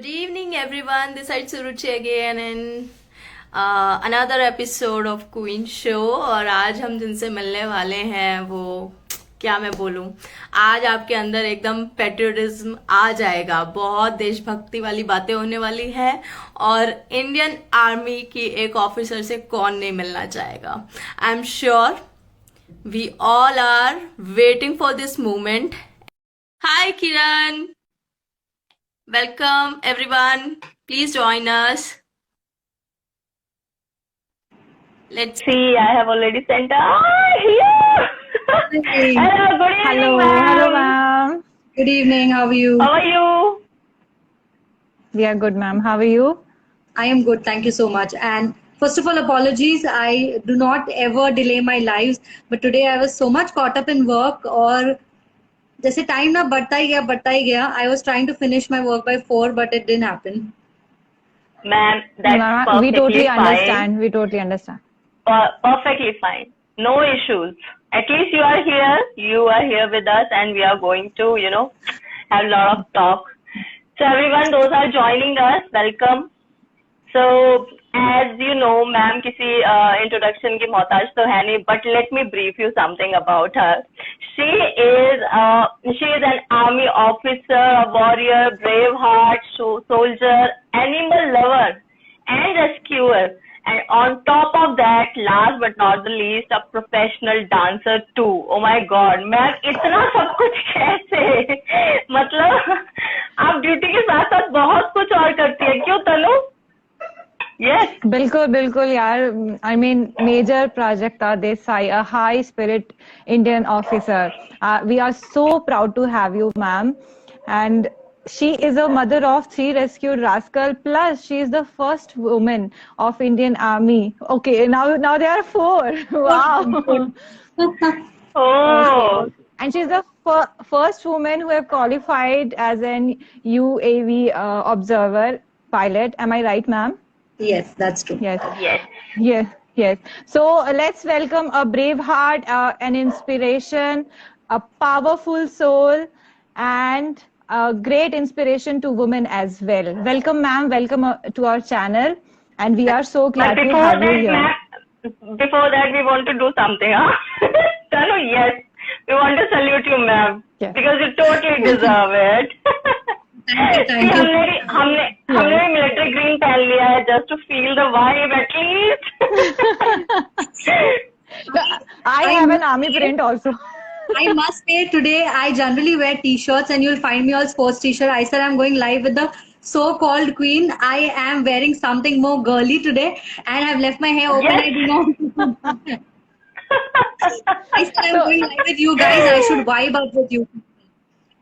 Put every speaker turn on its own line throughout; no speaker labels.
Good evening, everyone. This is Suruchi again in another episode of Queen Show. और आज हम जिनसे मिलने वाले हैं वो क्या मैं बोलूं, आज आपके अंदर एकदम पेट्रियटिज्म आ जाएगा, बहुत देशभक्ति वाली बातें होने वाली है। और इंडियन आर्मी की एक ऑफिसर से कौन नहीं मिलना चाहेगा। I am sure we all are waiting for this moment. Hi Kiran, welcome everyone. Please join us. Let's
See, I have already sent. Here. Hello, good evening,
Hello,
ma'am.
hello, ma'am.
Good evening. How are you?
How are you?
We are good, ma'am. How are you?
I am good. Thank you so much. And first of all, apologies. I do not ever delay my lives, but today I was so much caught up in work. और जैसे time ना बढ़ता ही गया. I was trying to finish my work by 4, but it didn't happen.
Ma'am, that's
Ma'am,
perfectly
we totally
fine.
understand. We totally understand.
Perfectly fine. No issues. At least you are here. You are here with us, and we are going to, have a lot of talk. So everyone, those are joining us, welcome. So as you know, ma'am किसी introduction की मोहताज तो है नहीं, but let me brief you something about her. She is an army officer, a warrior, brave heart, soldier, animal lover, and rescuer. And on top of that, last but not the least, a professional dancer too. Oh my God, ma'am इतना सब कुछ कैसे? मतलब आप duty के साथ साथ बहुत कुछ और करती है, क्यों तनु? Yes.
बिल्कुल यार. I mean, major Prajakta Desai, a high spirit Indian officer. We are so proud to have you, ma'am. And she is a mother of 3 rescued rascal. Plus, she is the first woman of Indian Army. Okay, now there are 4. Wow.
Oh.
And she's the first woman who have qualified as an UAV observer pilot. Am I right, ma'am?
Yes, that's true.
Yes. So let's welcome a brave heart, an inspiration, a powerful soul, and a great inspiration to women as well. Welcome, ma'am. Welcome to our channel, and we are so glad to have you here.
Before that, we want to do something, huh? Tanu, yes. We want to salute you, ma'am, because you totally deserve it.
Thank you.
हमने military green पहन लिया है just to feel the vibe at least.
I have an army print also.
I must say today I generally wear t-shirts and you'll find me all sports t-shirt. I said I'm going live with the so-called queen. I am wearing something more girly today and I've left my hair open.
Yes.
I do not. I said I'm going live with you guys. I should vibe up with you.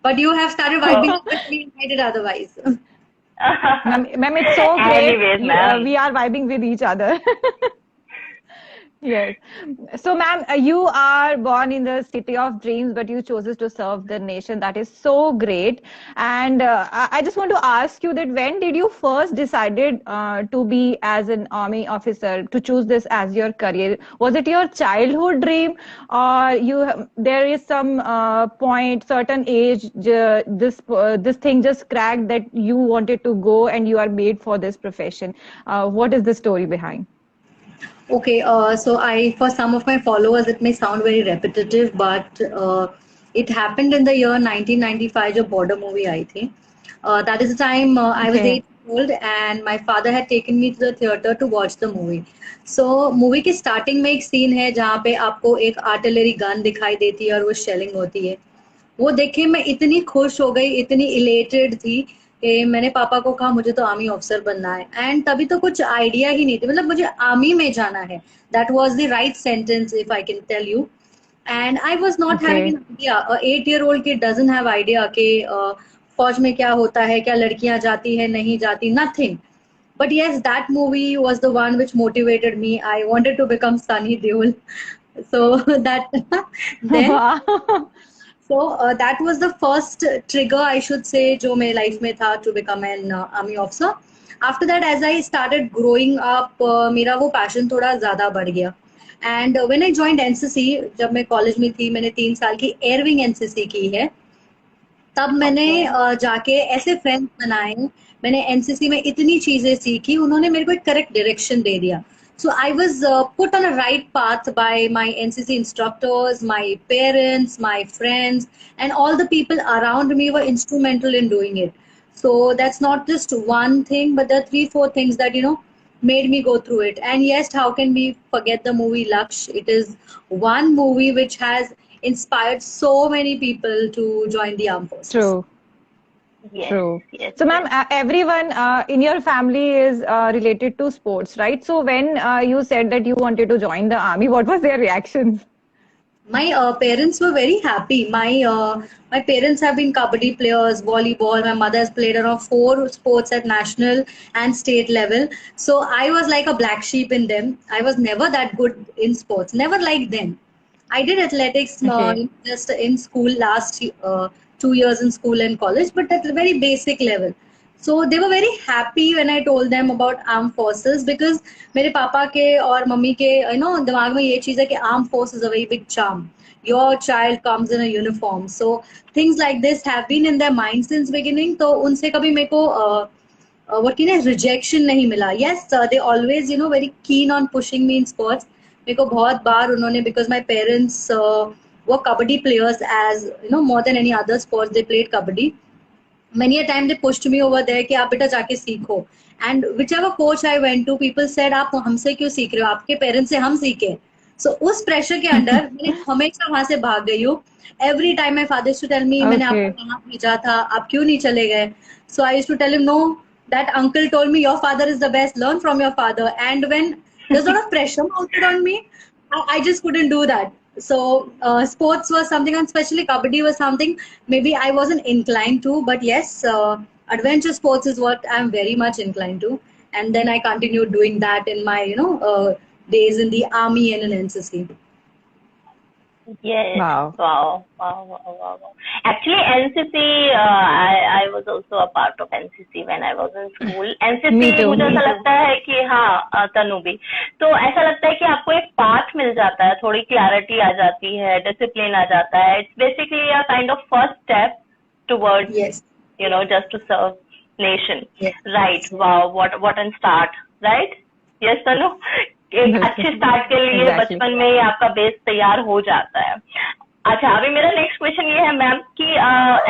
But you have started vibing up with me. I did otherwise.
Ma'am, it's so great.
Anyways, ma'am.
We are vibing with each other. Yes. So, ma'am, you are born in the city of dreams, but you chose to serve the nation. That is so great. And I just want to ask you that when did you first decided to be as an army officer, to choose this as your career? Was it your childhood dream, or there is some point, certain age, this thing just cracked that you wanted to go and you are made for this profession? What is the story behind?
Okay, so for some of my followers, it may sound very repetitive, but it happened in the year 1995, जो border movie आई थी. That is the time I was 8 years old and my father had taken me to the theater to watch the movie. So movie की starting में एक scene है जहाँ पे आपको एक artillery gun दिखाई देती है और वो shelling होती है. वो देख के मैं इतनी खुश हो गई, इतनी elated थी कि मैंने पापा को कहा मुझे तो आर्मी ऑफिसर बनना है. एंड तभी तो कुछ आइडिया ही नहीं थी, मतलब मुझे आर्मी में जाना है. That was the right sentence if I can tell you. And I was not having an idea. 8-year-old kid doesn't have idea कि फौज में क्या होता है, क्या लड़कियां जाती है नहीं जाती, nothing. But yes, that movie was the one which motivated me. I wanted to become Sunny Deol. So that then So that was the first trigger, I should say, जो मेरे life में था to become an army officer. After that, as I started growing up, मेरा वो passion थोड़ा ज़्यादा बढ़ गया. And when I joined NCC, जब मैं college में थी, मैंने 3 साल की Air Wing NCC की है. तब मैंने जाके ऐसे फ्रेंड्स बनाए, मैंने एनसीसी में इतनी चीजें सीखी, उन्होंने मेरे को एक करेक्ट डायरेक्शन दे दिया. So I was put on a right path by my NCC instructors, my parents, my friends, and all the people around me were instrumental in doing it. So that's not just one thing, but there are 3-4 things that made me go through it. And yes, how can we forget the movie Laksh? It is one movie which has inspired so many people to join the armed forces.
True.
Yes,
True.
yes,
So, ma'am, everyone in your family is related to sports, right? So, when you said that you wanted to join the army, what was their reaction?
My parents were very happy. My parents have been kabaddi players, volleyball. My mother has played around 4 sports at national and state level. So I was like a black sheep in them. I was never that good in sports. Never like them. I did athletics
Okay.
just in school last 2 years in school and college, but at a very basic level. So they were very happy when I told them about armed forces because मेरे पापा के और mummy के दिमाग में ये चीज है कि armed force is a very big charm. Your child comes in a uniform. So things like this have been in their mind since beginning. तो उनसे कभी मेरे को what can I rejection नहीं मिला. Yes, they always very keen on pushing me in sports. मेरे को बहुत बार उन्होंने because my parents were kabaddi players as more than any other sports they played kabaddi. Many a time they pushed me over there कि आप बेटा जाके सीखो. And whichever coach I went to, people said आप हमसे क्यों सीख रहे हो, आपके पेरेंट्स से हम सीखे. So उस प्रेशर के अंडर मैं हमेशा वहां से भाग गई हूँ. Every time my father used to tell me मैंने
Okay.
आपको कहाँ भेजा था, आप क्यों नहीं चले गए. So I used to tell him no, that uncle told me your father is the best, learn from your father. And when there's a lot of pressure mounted on me, I just couldn't do that. So sports was something, and especially kabaddi was something maybe I wasn't inclined to, but yes, adventure sports is what I'm very much inclined to. And then I continued doing that in my days in the army and in NCC.
yes.
Wow.
Wow. Actually, NCC, I was also a part of NCC when I was in school. NCC
Me too,
मुझे
me
ऐसा
too.
लगता है कि हाँ तनु भी, तो ऐसा लगता है कि आपको एक पाथ मिल जाता है, थोड़ी क्लैरिटी आ जाती है, डिसिप्लिन आ जाता है. It's basically a kind of first step towards
Yes.
just to serve nation.
Yes.
Right. Wow. What an start. Right. Yes, तनु. एक अच्छे स्टार्ट के लिए
Exactly.
बचपन में ही आपका बेस तैयार हो जाता है. अच्छा, अभी मेरा नेक्स्ट क्वेश्चन ये है मैम कि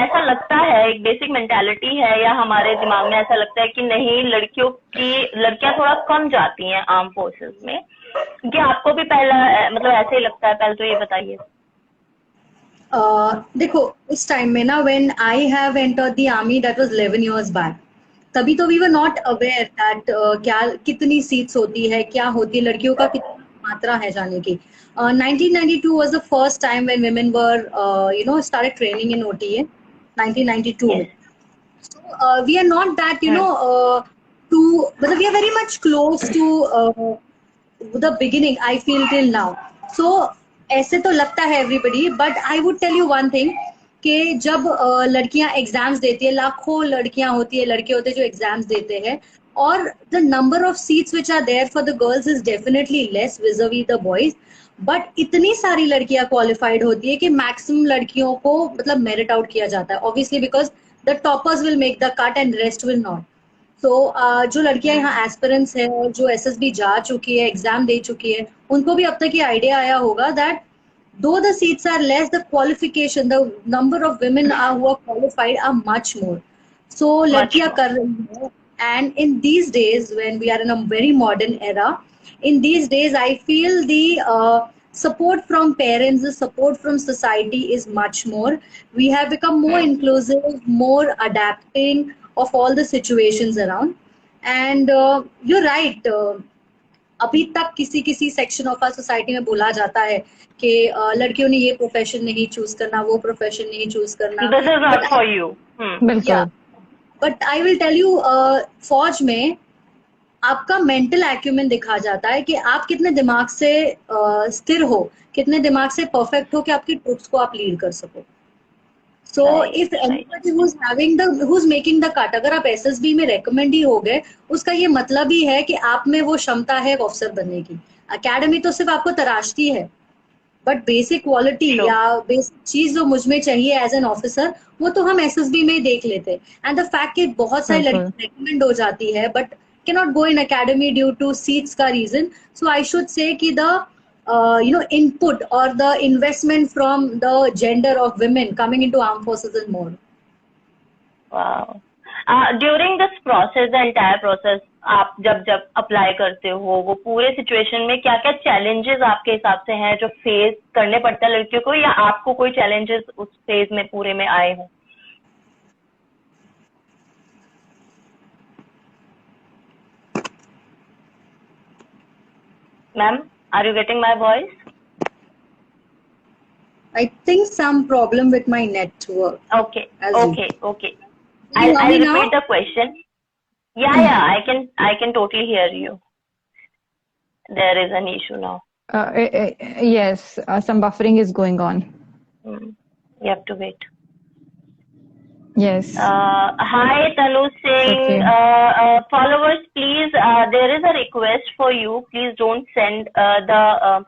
ऐसा लगता है एक बेसिक मेंटालिटी है या हमारे दिमाग में ऐसा लगता है कि नहीं लड़कियां थोड़ा कम जाती हैं आर्म फोर्सेस में, क्या आपको भी पहला मतलब ऐसे ही लगता है? पहले तो ये बताइए.
देखो उस टाइम में ना when I have entered the army, that was 11 years back. तभी तो we were not aware that क्या कितनी सीट्स होती है, क्या होती है, लड़कियों का कितना मात्रा है जाने की. 1992 was the first time when women were started training in OTA. 1992.
Yes.
So we are not that but we are very much close to the beginning, I feel, till now. So ऐसे तो लगता है everybody, but I would tell you one thing कि जब लड़कियां exams देती है, लाखों लड़कियां होती है, लड़के होते हैं जो एग्जाम्स देते हैं, और the number of seats which are there for the girls is definitely less vis-a-vis the boys, but इतनी सारी लड़कियां क्वालिफाइड होती है कि मैक्सिमम लड़कियों को मतलब मेरिट आउट किया जाता है, obviously because the toppers will make the cut and rest will not. तो जो लड़कियां यहाँ एस्पिरेंट्स है और जो एसएसबी जा चुकी है, एग्जाम दे चुकी है, उनको भी अब तक ये आइडिया आया होगा that though the seats are less, the qualification, the number of women who are qualified are much more. So लड़कियां कर रही हैं, and in these days when we are in a very modern era, in these days I feel the support from parents, the support from society is much more. We have become more inclusive, more adapting of all the situations around, and you're right. अभी तक किसी section of our society में बोला जाता है कि लड़कियों ने ये प्रोफेशन नहीं चूज करना, वो प्रोफेशन नहीं चूज करना.
This is not for you.
बिल्कुल.
But I will tell you, फौज में आपका मेंटल एक्यूमेंट दिखा जाता है कि आप कितने दिमाग से स्थिर हो, कितने दिमाग से परफेक्ट हो कि आपकी ट्रूप्स को आप लीड कर सको. So if anybody who's making the cut, अगर आप एसएसबी में रेकमेंड ही हो गए, उसका ये मतलब ही है कि आप में वो क्षमता है ऑफिसर बनने की. एकेडमी तो सिर्फ आपको तराशती है, बट बेसिक क्वालिटी
True.
या बेसिक चीज जो मुझ में चाहिए एज एन ऑफिसर, वो तो हम एसएसबी में ही देख लेते हैं। एंड द फैक्ट कि बहुत सारी
बिल्कुल।
लड़की रेकमेंड हो जाती है but cannot go in academy due to seats का reason. So I should say कि the input or the investment from the gender of women coming into armed forces is more.
Wow. During this process, the entire process, आप जब apply करते हो, वो पूरे situation में क्या क्या चैलेंजेस आपके हिसाब से हैं जो फेस करने पड़ता है लड़कियों को, या आपको कोई चैलेंजेस उस फेज में पूरे में आए हो? Ma'am, are you getting my voice?
I think some problem with my network.
Okay.
As you-
Okay.
Can you hear
I'll
me now?
repeat the question. Yeah, I can totally hear you. There is an issue now.
Yes, some buffering is going on.
You have to wait.
Yes.
Hi, Tanu Singh.
Okay.
Followers, please, there is a request for you. Please don't send the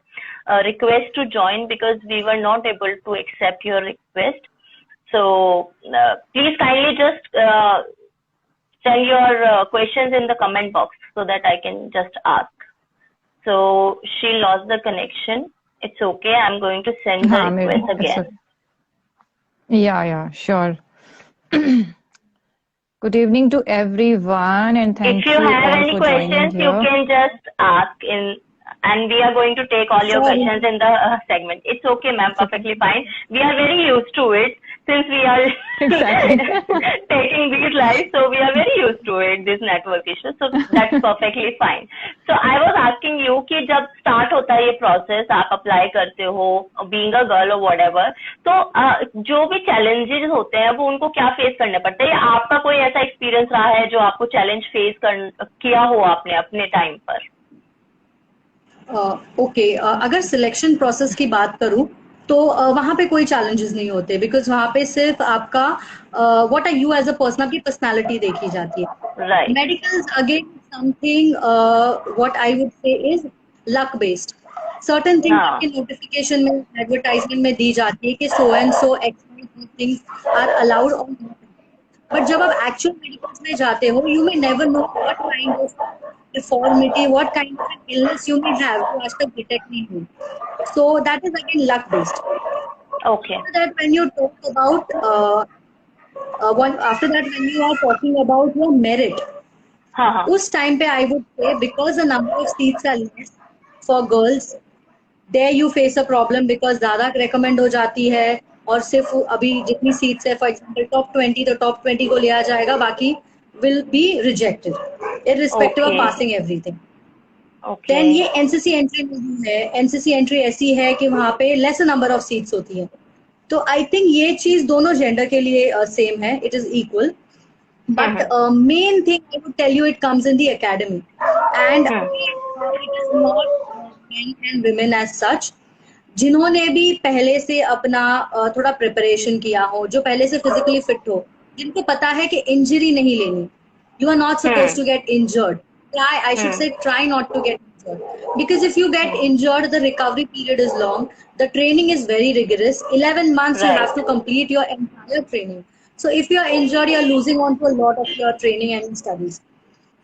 request to join because we were not able to accept your request. So, please kindly just send your questions in the comment box so that I can just ask. So, she lost the connection. It's okay. I'm going to send the
हाँ,
request
it's
again.
okay. Yeah, sure. Good evening to everyone, and thank
If you have
all
any
for joining
questions,
here.
you can just ask in, and we are going to take all your
Sure.
questions in the segment. It's okay, ma'am, perfectly fine. We are very used to it since we are
Exactly.
taking these lives, so we are very used to it, this network issue. So that's perfectly fine. So I was asking you कि जब start होता है ये process, आप apply करते हो, being a girl or whatever, तो जो भी challenges होते हैं वो उनको क्या face करने पड़ते हैं, या आपका कोई ऐसा experience रहा है जो आपको challenge face किया हो आपने अपने time पर?
ओके, अगर सिलेक्शन प्रोसेस की बात करूं तो वहां पे कोई चैलेंजेस नहीं होते, बिकॉज वहां पे सिर्फ आपका what are you as a person, आपकी पर्सनालिटी देखी जाती है.
Right.
Medical again something what I would say is luck based. Certain things
हाँ.
आपके नोटिफिकेशन में, एडवर्टाइजमेंट में दी जाती है कि so and so x things are allowed on, but जब आप एक्चुअल मेडिकल्स में जाते हो, you may never know what kind of deformity, what kind of an illness you may have जो आज तक detect नहीं हुई. So that is again luck based.
Okay.
After that, when you talk about after that when you are talking about your merit,
हाँ.
उस time पे I would say because the number of seats are less for girls, there you face a problem because ज़्यादा recommend हो जाती है, और सिर्फ अभी जितनी seats है, for example top 20, तो top 20 को लिया जाएगा, बाकी will be rejected irrespective of
Okay.
passing everything.
Okay.
Then ये एनसीसी एंट्री नहीं है. एनसीसी एंट्री ऐसी है कि वहां पे लेस नंबर ऑफ सीट्स होती है. तो आई थिंक ये चीज दोनों जेंडर के लिए सेम है, it is equal. But main thing I would tell you, it comes in the academy and it is not men and women as such. जिन्होंने भी पहले से अपना थोड़ा प्रिपरेशन किया हो, जो पहले से फिजिकली फिट हो, जिनको पता है कि इंजरी नहीं लेनी, you are not supposed to get injured. I should say try not to get injured, because if you get injured, the recovery period is long, the training is very rigorous. 11 months you
Right.
have to complete your entire training. So if you are injured, you are losing on to a lot of your training and studies.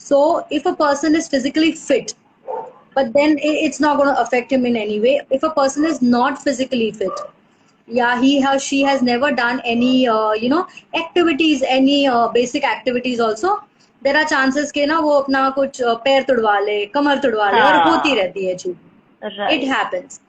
So if a person is physically fit, but then it's not going to affect him in any way. If a person is not physically fit, yeah, he or she has never done any activities, any basic activities also, there are chances के ना वो अपना कुछ पैर तुड़वा ले, कमर तुड़वा ले, और
हाँ.
होती रहती है चीज.
Right.
It happens.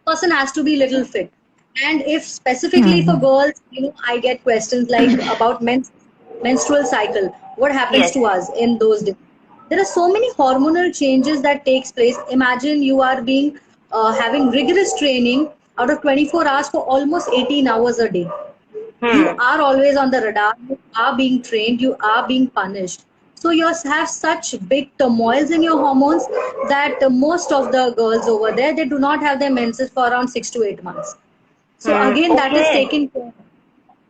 Person has to be little fit. And if specifically for girls, I get questions like about menstrual cycle, what happens
Yes.
to us in those days. There are so many hormonal changes that takes place. Imagine you are being having rigorous training out of 24 hours for almost 18 hours a day. You are always on the radar, you are being trained, you are being punished. So you have such big turmoils in your hormones that most of the girls over there, they do not have their menses for around 6 to 8 months. So again, that is
Okay.
taken care of.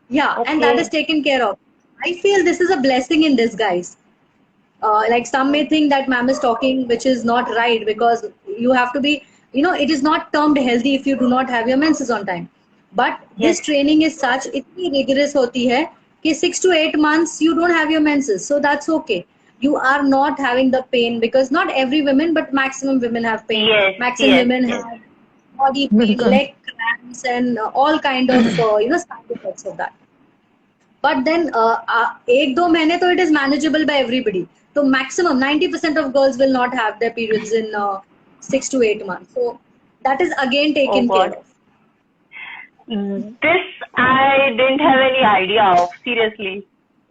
Yeah, and that
Okay.
is taken care of. I feel this is a blessing in disguise. Like some may think that ma'am is talking which is not right, because you have to be it is not termed healthy if you do not have your menses on time. But this
Yes.
training is such, इतनी rigorous होती है कि 6 to 8 months you don't have your menses, so that's okay. You are not having the pain, because not every women, but maximum women have pain.
Yes,
Maximum
yes,
women
yes.
have body pain,
बिल्कुल
leg cramps, and all kind of side effects of that. But then 1-2 महीने तो it is manageable by everybody. So maximum 90% of girls will not have their periods in 6 to 8 months. So that is again
Oh
taken care
God.
of.
This I didn't have any idea of, seriously.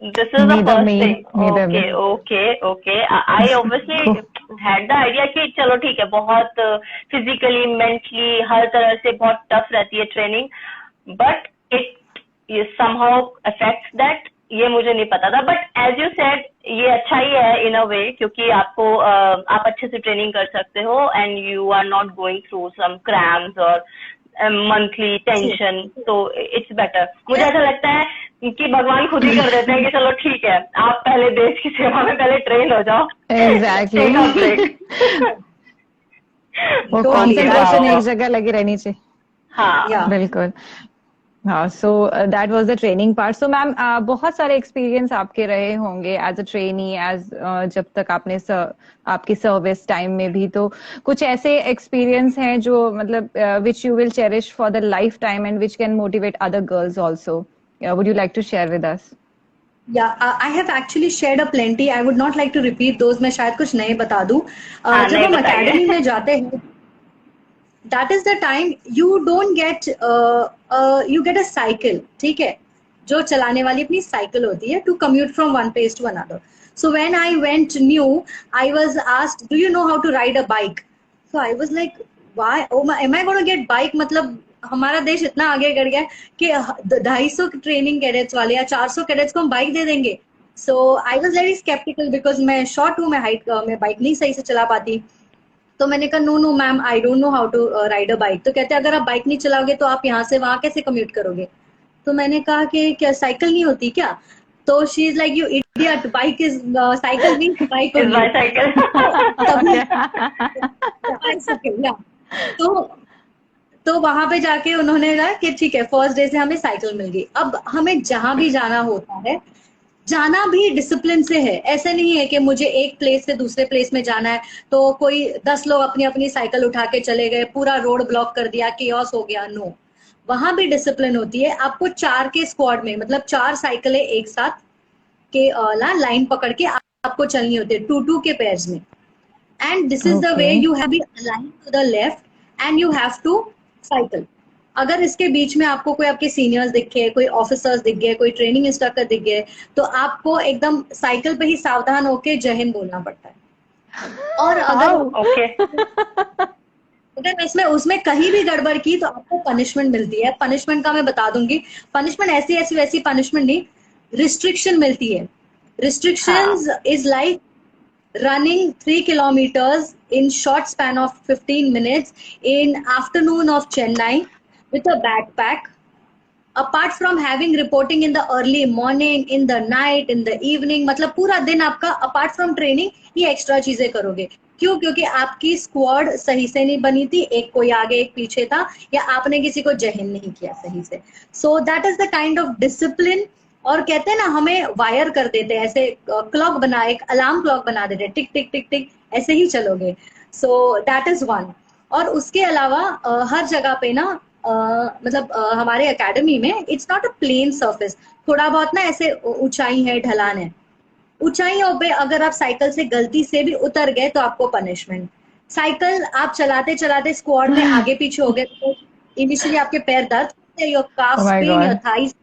This is the
neither
first
me
thing.
neither me
Okay. I obviously had the idea कि चलो ठीक है, बहुत physically, mentally, हर तरह से बहुत tough रहती है training, but it somehow affects that. ये मुझे नहीं पता था, but as you said, ये अच्छा ही है in a way, क्योंकि आपको आप अच्छे से ट्रेनिंग कर सकते हो and you are not going through some cramps or monthly tension, तो it's better. मुझे ऐसा लगता है कि भगवान खुद ही कर देते हैं कि चलो ठीक है, आप पहले देश की सेवा में पहले ट्रेन हो जाओ,
एग्जैक्टली
take a break.
वो
तो
कंसंट्रेशन
wow.
एक जगह लगी रहनी चाहिए
हाँ.
Yeah.
बिल्कुल हाँ so that was the training part so ma'am बहुत सारे एक्सपीरियंस आपके रहे होंगे एज अ ट्रेनी एज जब तक आपने आपकी सर्विस टाइम में भी तो कुछ ऐसे एक्सपीरियंस हैं जो मतलब which you will cherish for the lifetime and which can motivate other girls also would you like to share with us
Yeah, I have actually shared a plenty. I would not like to repeat those. मैं शायद कुछ नए बता दूं.
हाँ,
जब
नहीं
हम
बताइए.
academy में जाते हैं, that is the time you don't get you get a cycle, ठीक है, जो चलाने वाली अपनी साइकिल होती है to commute from one place to another. So when I went new, I was asked, do you know how to ride a bike? So I was like, why? Oh my, am I going to get bike? मतलब हमारा देश इतना आगे बढ़ गया है कि 250 training cadets वाले या 400 कैडेट्स को हम बाइक दे देंगे. So I was very skeptical because मैं शॉर्ट हूँ, मैं बाइक नहीं सही से चला पाती. तो मैंने कहा no ma'am, I don't know how to ride a bike. तो कहते हैं अगर आप बाइक नहीं चलाओगे तो आप यहाँ से वहां कैसे कम्यूट करोगे. तो मैंने कहा कि क्या साइकिल नहीं होती क्या. तो she is like, you idiot, bike is cycle means bike
Is
only.
bicycle.
तभी तो वहां पे जाके उन्होंने कहा कि ठीक है, फर्स्ट डे से हमें साइकिल मिल गई. अब हमें जहां भी जाना होता है, जाना भी डिसिप्लिन से है. ऐसे नहीं है कि मुझे एक प्लेस से दूसरे प्लेस में जाना है तो कोई 10 लोग अपनी अपनी साइकिल उठा के चले गए, पूरा रोड ब्लॉक कर दिया, केओस हो गया. नो, वहां भी डिसिप्लिन होती है. आपको 4 के स्क्वाड में, मतलब 4 साइकिलें एक साथ के लाइन पकड़ के आपको चलनी होती है, 2-2 के पेयर्स में. And this is the way
Okay.
You have be align to the left and you have to cycle. अगर इसके बीच में आपको कोई आपके सीनियर्स दिखे, कोई ऑफिसर्स दिख गए, कोई ट्रेनिंग इंस्ट्रक्टर दिख गए, तो आपको एकदम साइकिल पे ही सावधान होके जय हिंद बोलना पड़ता है. और अगर इसमें उसमें कहीं भी गड़बड़ की तो आपको पनिशमेंट मिलती है. पनिशमेंट का मैं बता दूंगी. पनिशमेंट ऐसी वैसी पनिशमेंट नहीं, रिस्ट्रिक्शन मिलती है. Restrictions is like running 3 kilometers in short span of 15 minutes in afternoon of Chennai with a backpack. Apart from having reporting in the early morning, in the night, in the evening, मतलब पूरा दिन आपका apart from training ये extra चीजें करोगे. क्यों? क्योंकि आपकी स्क्वाड सही से नहीं बनी थी, एक कोई आगे एक पीछे था, या आपने किसी को जहिन नहीं किया सही से. So that is the kind of discipline. और कहते हैं ना, हमें वायर कर देते हैं, ऐसे क्लॉक बना, एक अलार्म क्लॉक बना देते हैं, टिक टिक टिक टिक ऐसे ही चलोगे. सो दैट इज वन. और उसके अलावा हर जगह पे ना मतलब हमारे एकेडमी में it's not a plain surface. थोड़ा बहुत ना ऐसे ऊंचाई है, ढलान है. ऊंचाइयों पे अगर आप साइकिल से गलती से भी उतर गए तो आपको पनिशमेंट. साइकिल आप चलाते चलाते स्क्वाड में आगे पीछे हो गए तो इनिशियली आपके पैर दर्द होते हैं, your calf
Oh my
pain, your
God.
Thighs.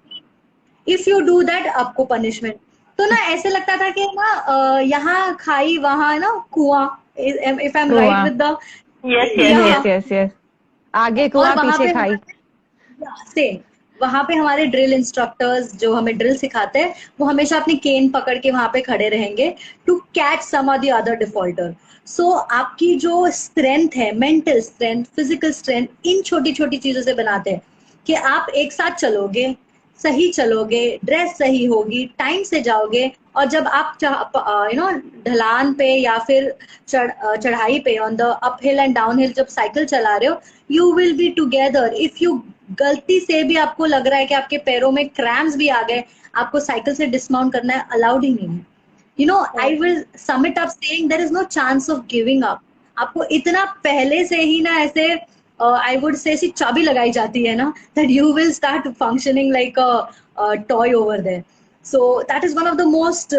If you do that आपको पनिशमेंट. तो ना ऐसे लगता था कि ना यहाँ खाई वहां ना कुआं. इफ आई एम राइट
कुआं.
With the
Yes,
yes yes yes आगे कुआं
और वहां
पीछे
पे
खाई.
सेम. वहां पे हमारे ड्रिल इंस्ट्रक्टर्स जो हमें ड्रिल सिखाते हैं, वो हमेशा अपनी केन पकड़ के वहां पे खड़े रहेंगे to catch some of the other defaulter. So आपकी जो स्ट्रेंथ है, मेंटल स्ट्रेंथ, फिजिकल स्ट्रेंथ, इन छोटी छोटी चीजों से बनाते हैं कि आप एक साथ चलोगे, सही चलोगे, ड्रेस सही होगी, टाइम से जाओगे, और जब आप ढलान पे या फिर चढ़ाई पे on the up hill and down hill जब साइकिल चला रहे हो, you will be together. If you गलती से भी आपको लग रहा है कि आपके पैरों में क्रैम्स भी आ गए, आपको साइकिल से डिस्माउंट करना है, अलाउड ही नहीं है. I will sum it up saying there is no chance of giving up. आपको इतना पहले से ही ना ऐसे I would say ऐसी चाबी लगाई जाती है ना, that you will start functioning like a toy over there. So that is one of the most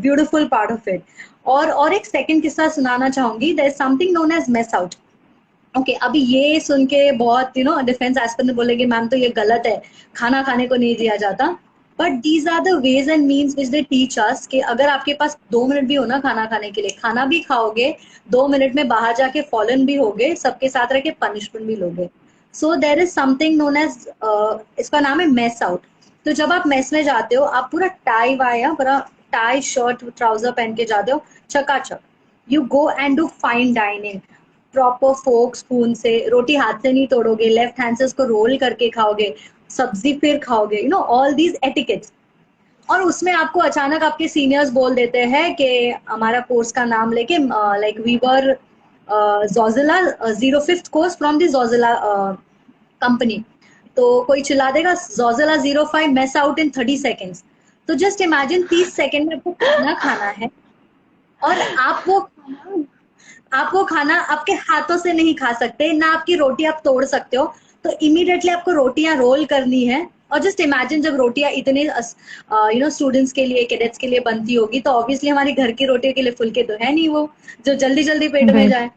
beautiful part of it. और एक second किस्सा सुनाना चाहूंगी. There is something known as mess out. Okay अभी ये सुन के बहुत डिफेंस एस्पिरेंट बोलेंगे मैम तो ये गलत है, खाना खाने को नहीं दिया जाता. But these are the ways and means which they teach us कि अगर आपके पास 2 मिनट भी हो ना खाना खाने के लिए, खाना भी खाओगे, 2 मिनट में बाहर जाके फॉलन भी होगे, सबके साथ रह के पनिशमेंट भी लोगे. So there is something known as, इसका नाम है मेस आउट. तो जब आप मेस में जाते हो, आप पूरा टाई वाई पूरा टाई शर्ट ट्राउजर पहन के जाते हो, चकाचक. You go and do fine dining, proper fork spoon से, रोटी हाथ से नहीं तोड़ोगे, लेफ्ट हैंड से उसको रोल करके खाओगे, सब्जी फिर खाओगे, ऑल दीज एटिकेट्स. और उसमें आपको अचानक आपके सीनियर्स बोल देते हैं कि हमारा कोर्स का नाम लेके, like we were Zojila 05th course from the Zojila company, तो कोई चिल्ला देगा Zojila 05 mess out in 30 seconds. तो जस्ट इमेजिन 30 सेकेंड में आपको खाना है, और आप वो खाना आपके हाथों से नहीं खा सकते, ना आपकी रोटी आप तोड़ सकते हो. तो इमीडिएटली आपको रोटियां रोल करनी है. और जस्ट इमेजिन जब रोटियां इतने स्टूडेंट्स के लिए, कैडेट्स के लिए बनती होगी, तो ऑब्वियसली हमारी घर की रोटियों के लिए फुलके तो है नहीं वो जो जल्दी जल्दी पेट में जाए.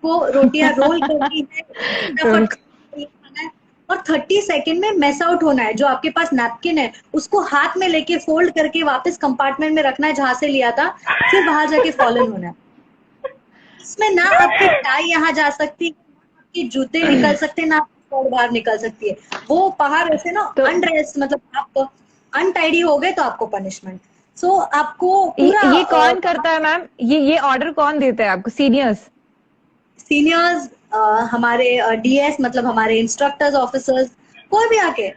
वो रोटियां रोल करनी है, फटाफट खाना है, और 30 सेकेंड में मेस आउट होना है. जो आपके पास नैपकिन है उसको हाथ में लेके फोल्ड करके वापस कंपार्टमेंट में रखना है जहां से लिया था, फिर बाहर जाके फॉलन होना है. इसमें ना आपकी टाई यहाँ जा सकती है, ना आपके जूते निकल सकते, ना आपकी बाहर निकल सकती है. वो बाहर ऐसे ना अनड्रेस, मतलब आप अनटाइडी हो गए तो आपको पनिशमेंट. सो आपको पूरा
ये कौन करता है मैम? ये ऑर्डर कौन देता है आपको? सीनियर्स,
हमारे डीएस, मतलब हमारे इंस्ट्रक्टर्स, ऑफिसर्स, कोई भी आके.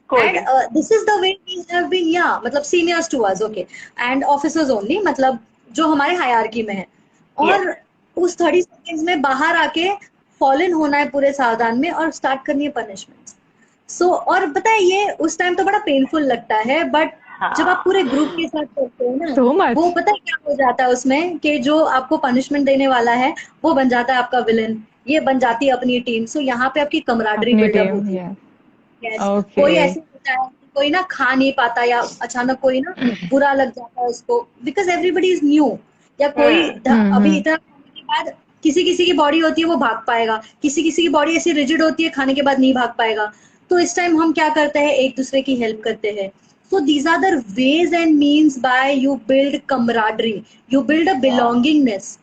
And this is the way we have been, या मतलब seniors to us, okay, and officers only, मतलब जो हमारे हायरार्की में है. और उस 30 सेकेंड्स में बाहर आके फॉलन होना है पूरे सावधान में, और स्टार्ट करनी है पनिशमेंट. सो और पता है ये उस टाइम तो बड़ा पेनफुल लगता है, बट जब आप पूरे ग्रुप के साथ करते हो ना, वो पता है क्या हो जाता है उसमें, कि जो आपको पनिशमेंट देने वाला है वो बन जाता है आपका विलन, ये बन जाती है अपनी टीम. सो यहाँ पे आपकी कमराडरी बिल्डअप होती है. कोई ऐसे होता है, कोई ना खा नहीं पाता, या अचानक कोई ना बुरा लग जाता है उसको, बिकॉज एवरीबडी इज न्यू. या कोई अभी इतना बाद किसी की बॉडी होती है वो भाग पाएगा, किसी की बॉडी ऐसी रिजिड होती है खाने के बाद नहीं भाग पाएगा. तो इस टाइम हम क्या करते हैं, एक दूसरे की हेल्प करते हैं. So these are the ways and means by you build camaraderie, you build a belongingness,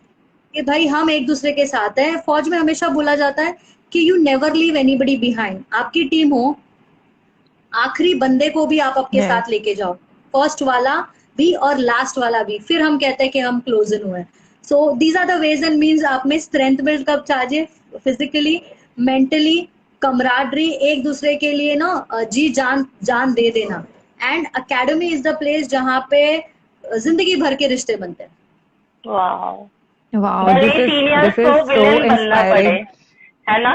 कि भाई हम एक दूसरे के साथ हैं. फौज में हमेशा बोला जाता है कि you never leave anybody behind. आपकी टीम हो, आखिरी बंदे को भी आप आपके साथ लेके जाओ, फर्स्ट वाला भी और लास्ट वाला भी, फिर हम कहते हैं कि हम क्लोज इन हुए. So these are the ways and means. आप में स्ट्रेंथ बिल्ड कब चाहिए, फिजिकली, मेंटली, कमराडरी, एक दूसरे के लिए ना जी जान दे देना. And academy is the place जहाँ पे जिंदगी भर के रिश्ते बनते हैं.
भले सीनियर्स को विलेन बनना पड़े, है ना,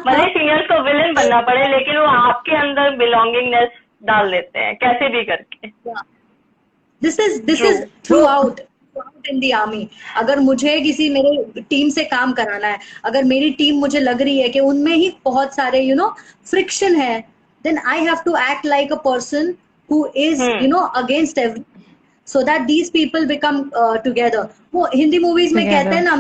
भले सीनियर्स को विलेन बनना पड़े, लेकिन वो आपके अंदर बिलोंगिंगनेस डाल देते हैं कैसे भी करके.
This is through out in the army. अगर मुझे किसी मेरे टीम से काम कराना है, अगर मेरी टीम मुझे लग रही है कि उनमें ही बहुत सारे फ्रिक्शन है, then I have to act like a person who is against every, so that these people become together. वो हिंदी मूवीज में कहते हैं ना,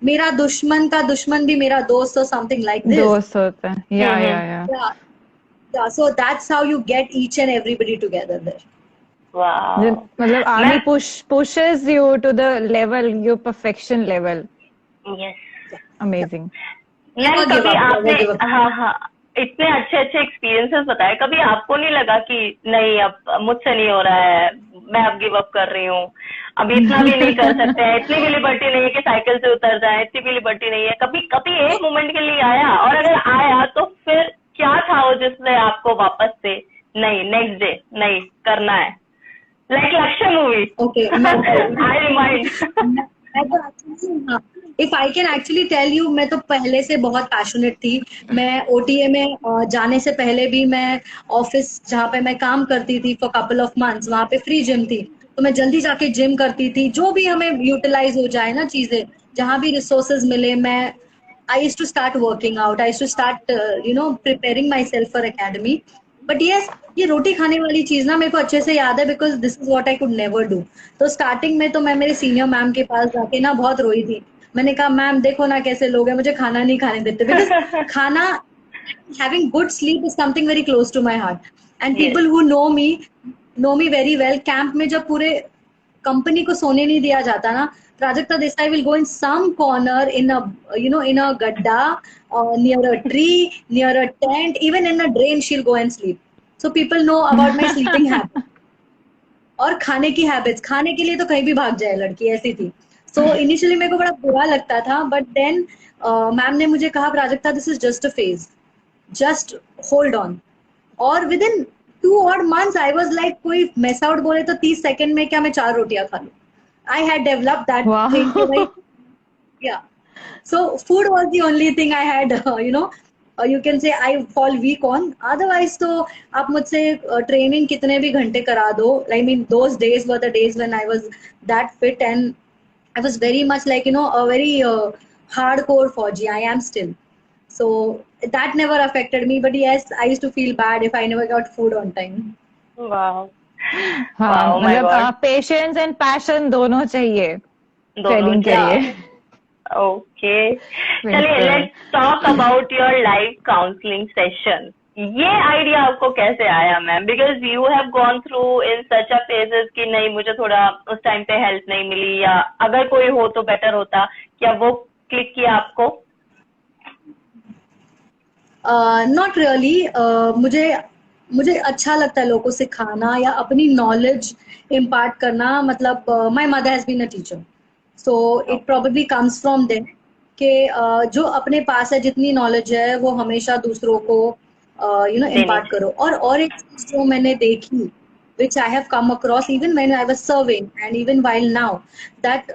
मेरा दुश्मन का दुश्मन भी मेरा दोस्त, और समथिंग लाइक दिस.
दोस्त होता है. Yeah
so that's how you get each and everybody together there.
मतलब army pushes you to the level, your perfection level.
Yes.
Amazing.
कभी आपने इतने अच्छे एक्सपीरियंसेस बताए, कभी आपको नहीं लगा कि नहीं अब मुझसे नहीं हो रहा है, मैं अब गिव अप कर रही हूँ, अब इतना भी नहीं कर सकते हैं, इतनी भी लिबर्टी नहीं है कि साइकिल से उतर जाए, इतनी भी लिबर्टी नहीं है, कभी एक मोमेंट के लिए आया? और अगर आया तो फिर क्या था वो जिसने आपको वापस से नहीं, नेक्स्ट डे नहीं करना है, like Lakshya movie.
Okay
I remind.
If I can actually tell you, मैं तो पहले से बहुत पैशनेट थी। मैं ओटीए में जाने से पहले भी मैं ऑफिस जहाँ पे मैं काम करती थी फॉर कपल ऑफ मंथ्स, वहाँ पे फ्री जिम थी, तो मैं जल्दी जाके जिम करती थी। जो भी हमें यूटिलाइज हो जाए ना चीजें, जहाँ भी रिसोर्सेज मिले, मैं I used to start working out, I used to start preparing myself for academy. But yes, ये रोटी खाने वाली चीज ना मेरे को अच्छे से याद है, because this is what I could never do. तो स्टार्टिंग में तो मैं मेरे सीनियर मैम के पास जाके ना बहुत रोई थी। मैंने कहा मैम देखो ना कैसे लोग हैं, मुझे खाना नहीं खाने देते, बिकॉज खाना, having good sleep is something very close to my heart. And people who know me very well, camp में जब पूरे कंपनी को सोने नहीं दिया जाता ना, Prajakta Desai will go in some corner in a gadda, near a tree, near a tent, even in a drain, she'll go and sleep. So people know about my sleeping habits. और खाने की habits, खाने के लिए तो कहीं भी भाग जाए लड़की, ऐसी थी। सो इनिशियली मेरे को बड़ा बुरा लगता था, बट देन मैम ने मुझे कहा Prajakta this is just a phase, just hold on. और within 2 odd months I was like, कोई मिस आउट बोले तो 30 सेकंड में क्या मैं 4 रोटियां खा लूं। I had developed that thing. Yeah. So food was the only thing I had, you can say I fall weak on. Otherwise, तो आप मुझसे ट्रेनिंग कितने भी घंटे करा दो, I mean those days were the days when I was that fit and I was very much like a very hardcore Fauji. I am still. So that never affected me. But yes, I used to feel bad if I never got food on time.
वाह,
हाँ, मतलब patience and passion दोनों चाहिए training के लिए।
Okay, चलिए let's talk about your live counselling session. ये idea आपको कैसे आया ma'am? Because you have gone through in such a phases कि नहीं मुझे थोड़ा उस टाइम पे हेल्प नहीं मिली, या अगर कोई हो तो बेटर होता, क्या वो क्लिक किया आपको?
Not really. मुझे अच्छा लगता है लोगों को सिखाना या अपनी नॉलेज इम्पार्ट करना। मतलब my mother has been a teacher, so it probably comes from them कि जो अपने पास है जितनी नॉलेज है वो हमेशा दूसरों को इम्पार्ट करो। और एक चीज जो मैंने देखी, which I have come across even when I was serving and even while now, that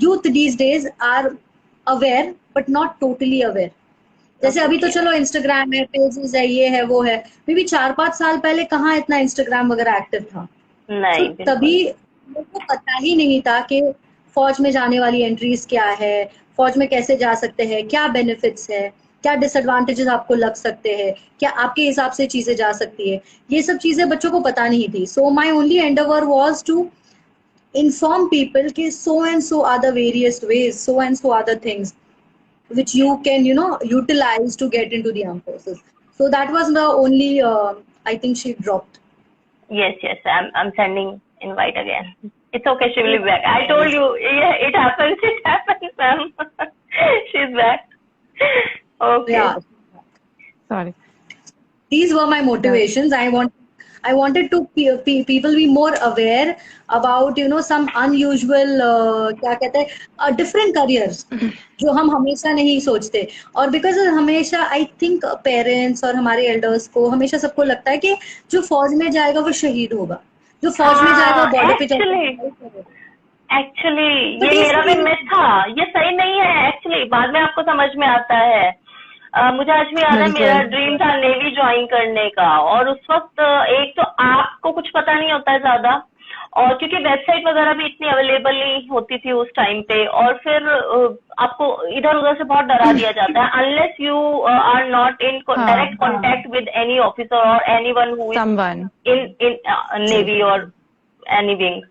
youth these days are aware but not totally aware. जैसे अभी तो चलो इंस्टाग्राम है, पेजेस है, ये है वो है, मे बी 4-5 साल पहले कहाँ इतना इंस्टाग्राम वगैरह एक्टिव था।
नहीं,
तो तभी लोगों को पता ही नहीं था कि फौज में जाने वाली एंट्रीज क्या है, फौज में कैसे जा सकते हैं, क्या बेनिफिट्स है, क्या डिसएडवांटेजेस आपको लग सकते हैं, क्या आपके हिसाब से चीजें जा सकती है। ये सब चीजें बच्चों को पता नहीं थी। So my only endeavour was to inform people कि so and so are the various ways, so and so are the things which you can utilize to get into the armed forces. So that was the only I think she dropped.
Yes, I'm sending invite again. It's okay, she will be back. I told you, yeah, it happens ma'am. She's back. Okay.
Yeah,
Sorry.
these were my motivations. I wanted to people be more aware about some unusual क्या कहते हैं different careers जो हम हमेशा नहीं सोचते। और because हमेशा I think पेरेंट्स और हमारे एल्डर्स को हमेशा सबको लगता है कि जो फौज में जाएगा वो शहीद होगा, जो फौज में जाएगा वो बॉर्डर पे जाएगा।
एक्चुअली ये मेरा भी मिथ था, ये सही नहीं है एक्चुअली, बाद में आपको समझ में आता है। मुझे आज भी याद है मेरा ड्रीम था नेवी ज्वाइन करने का, और उस वक्त एक तो आपको कुछ पता नहीं होता है ज्यादा, और क्योंकि वेबसाइट वगैरह भी इतनी अवेलेबल नहीं होती थी उस टाइम पे, और फिर आपको इधर उधर से बहुत डरा दिया जाता है unless you are not in direct contact with any officer और anyone who is in navy और एनी विंग।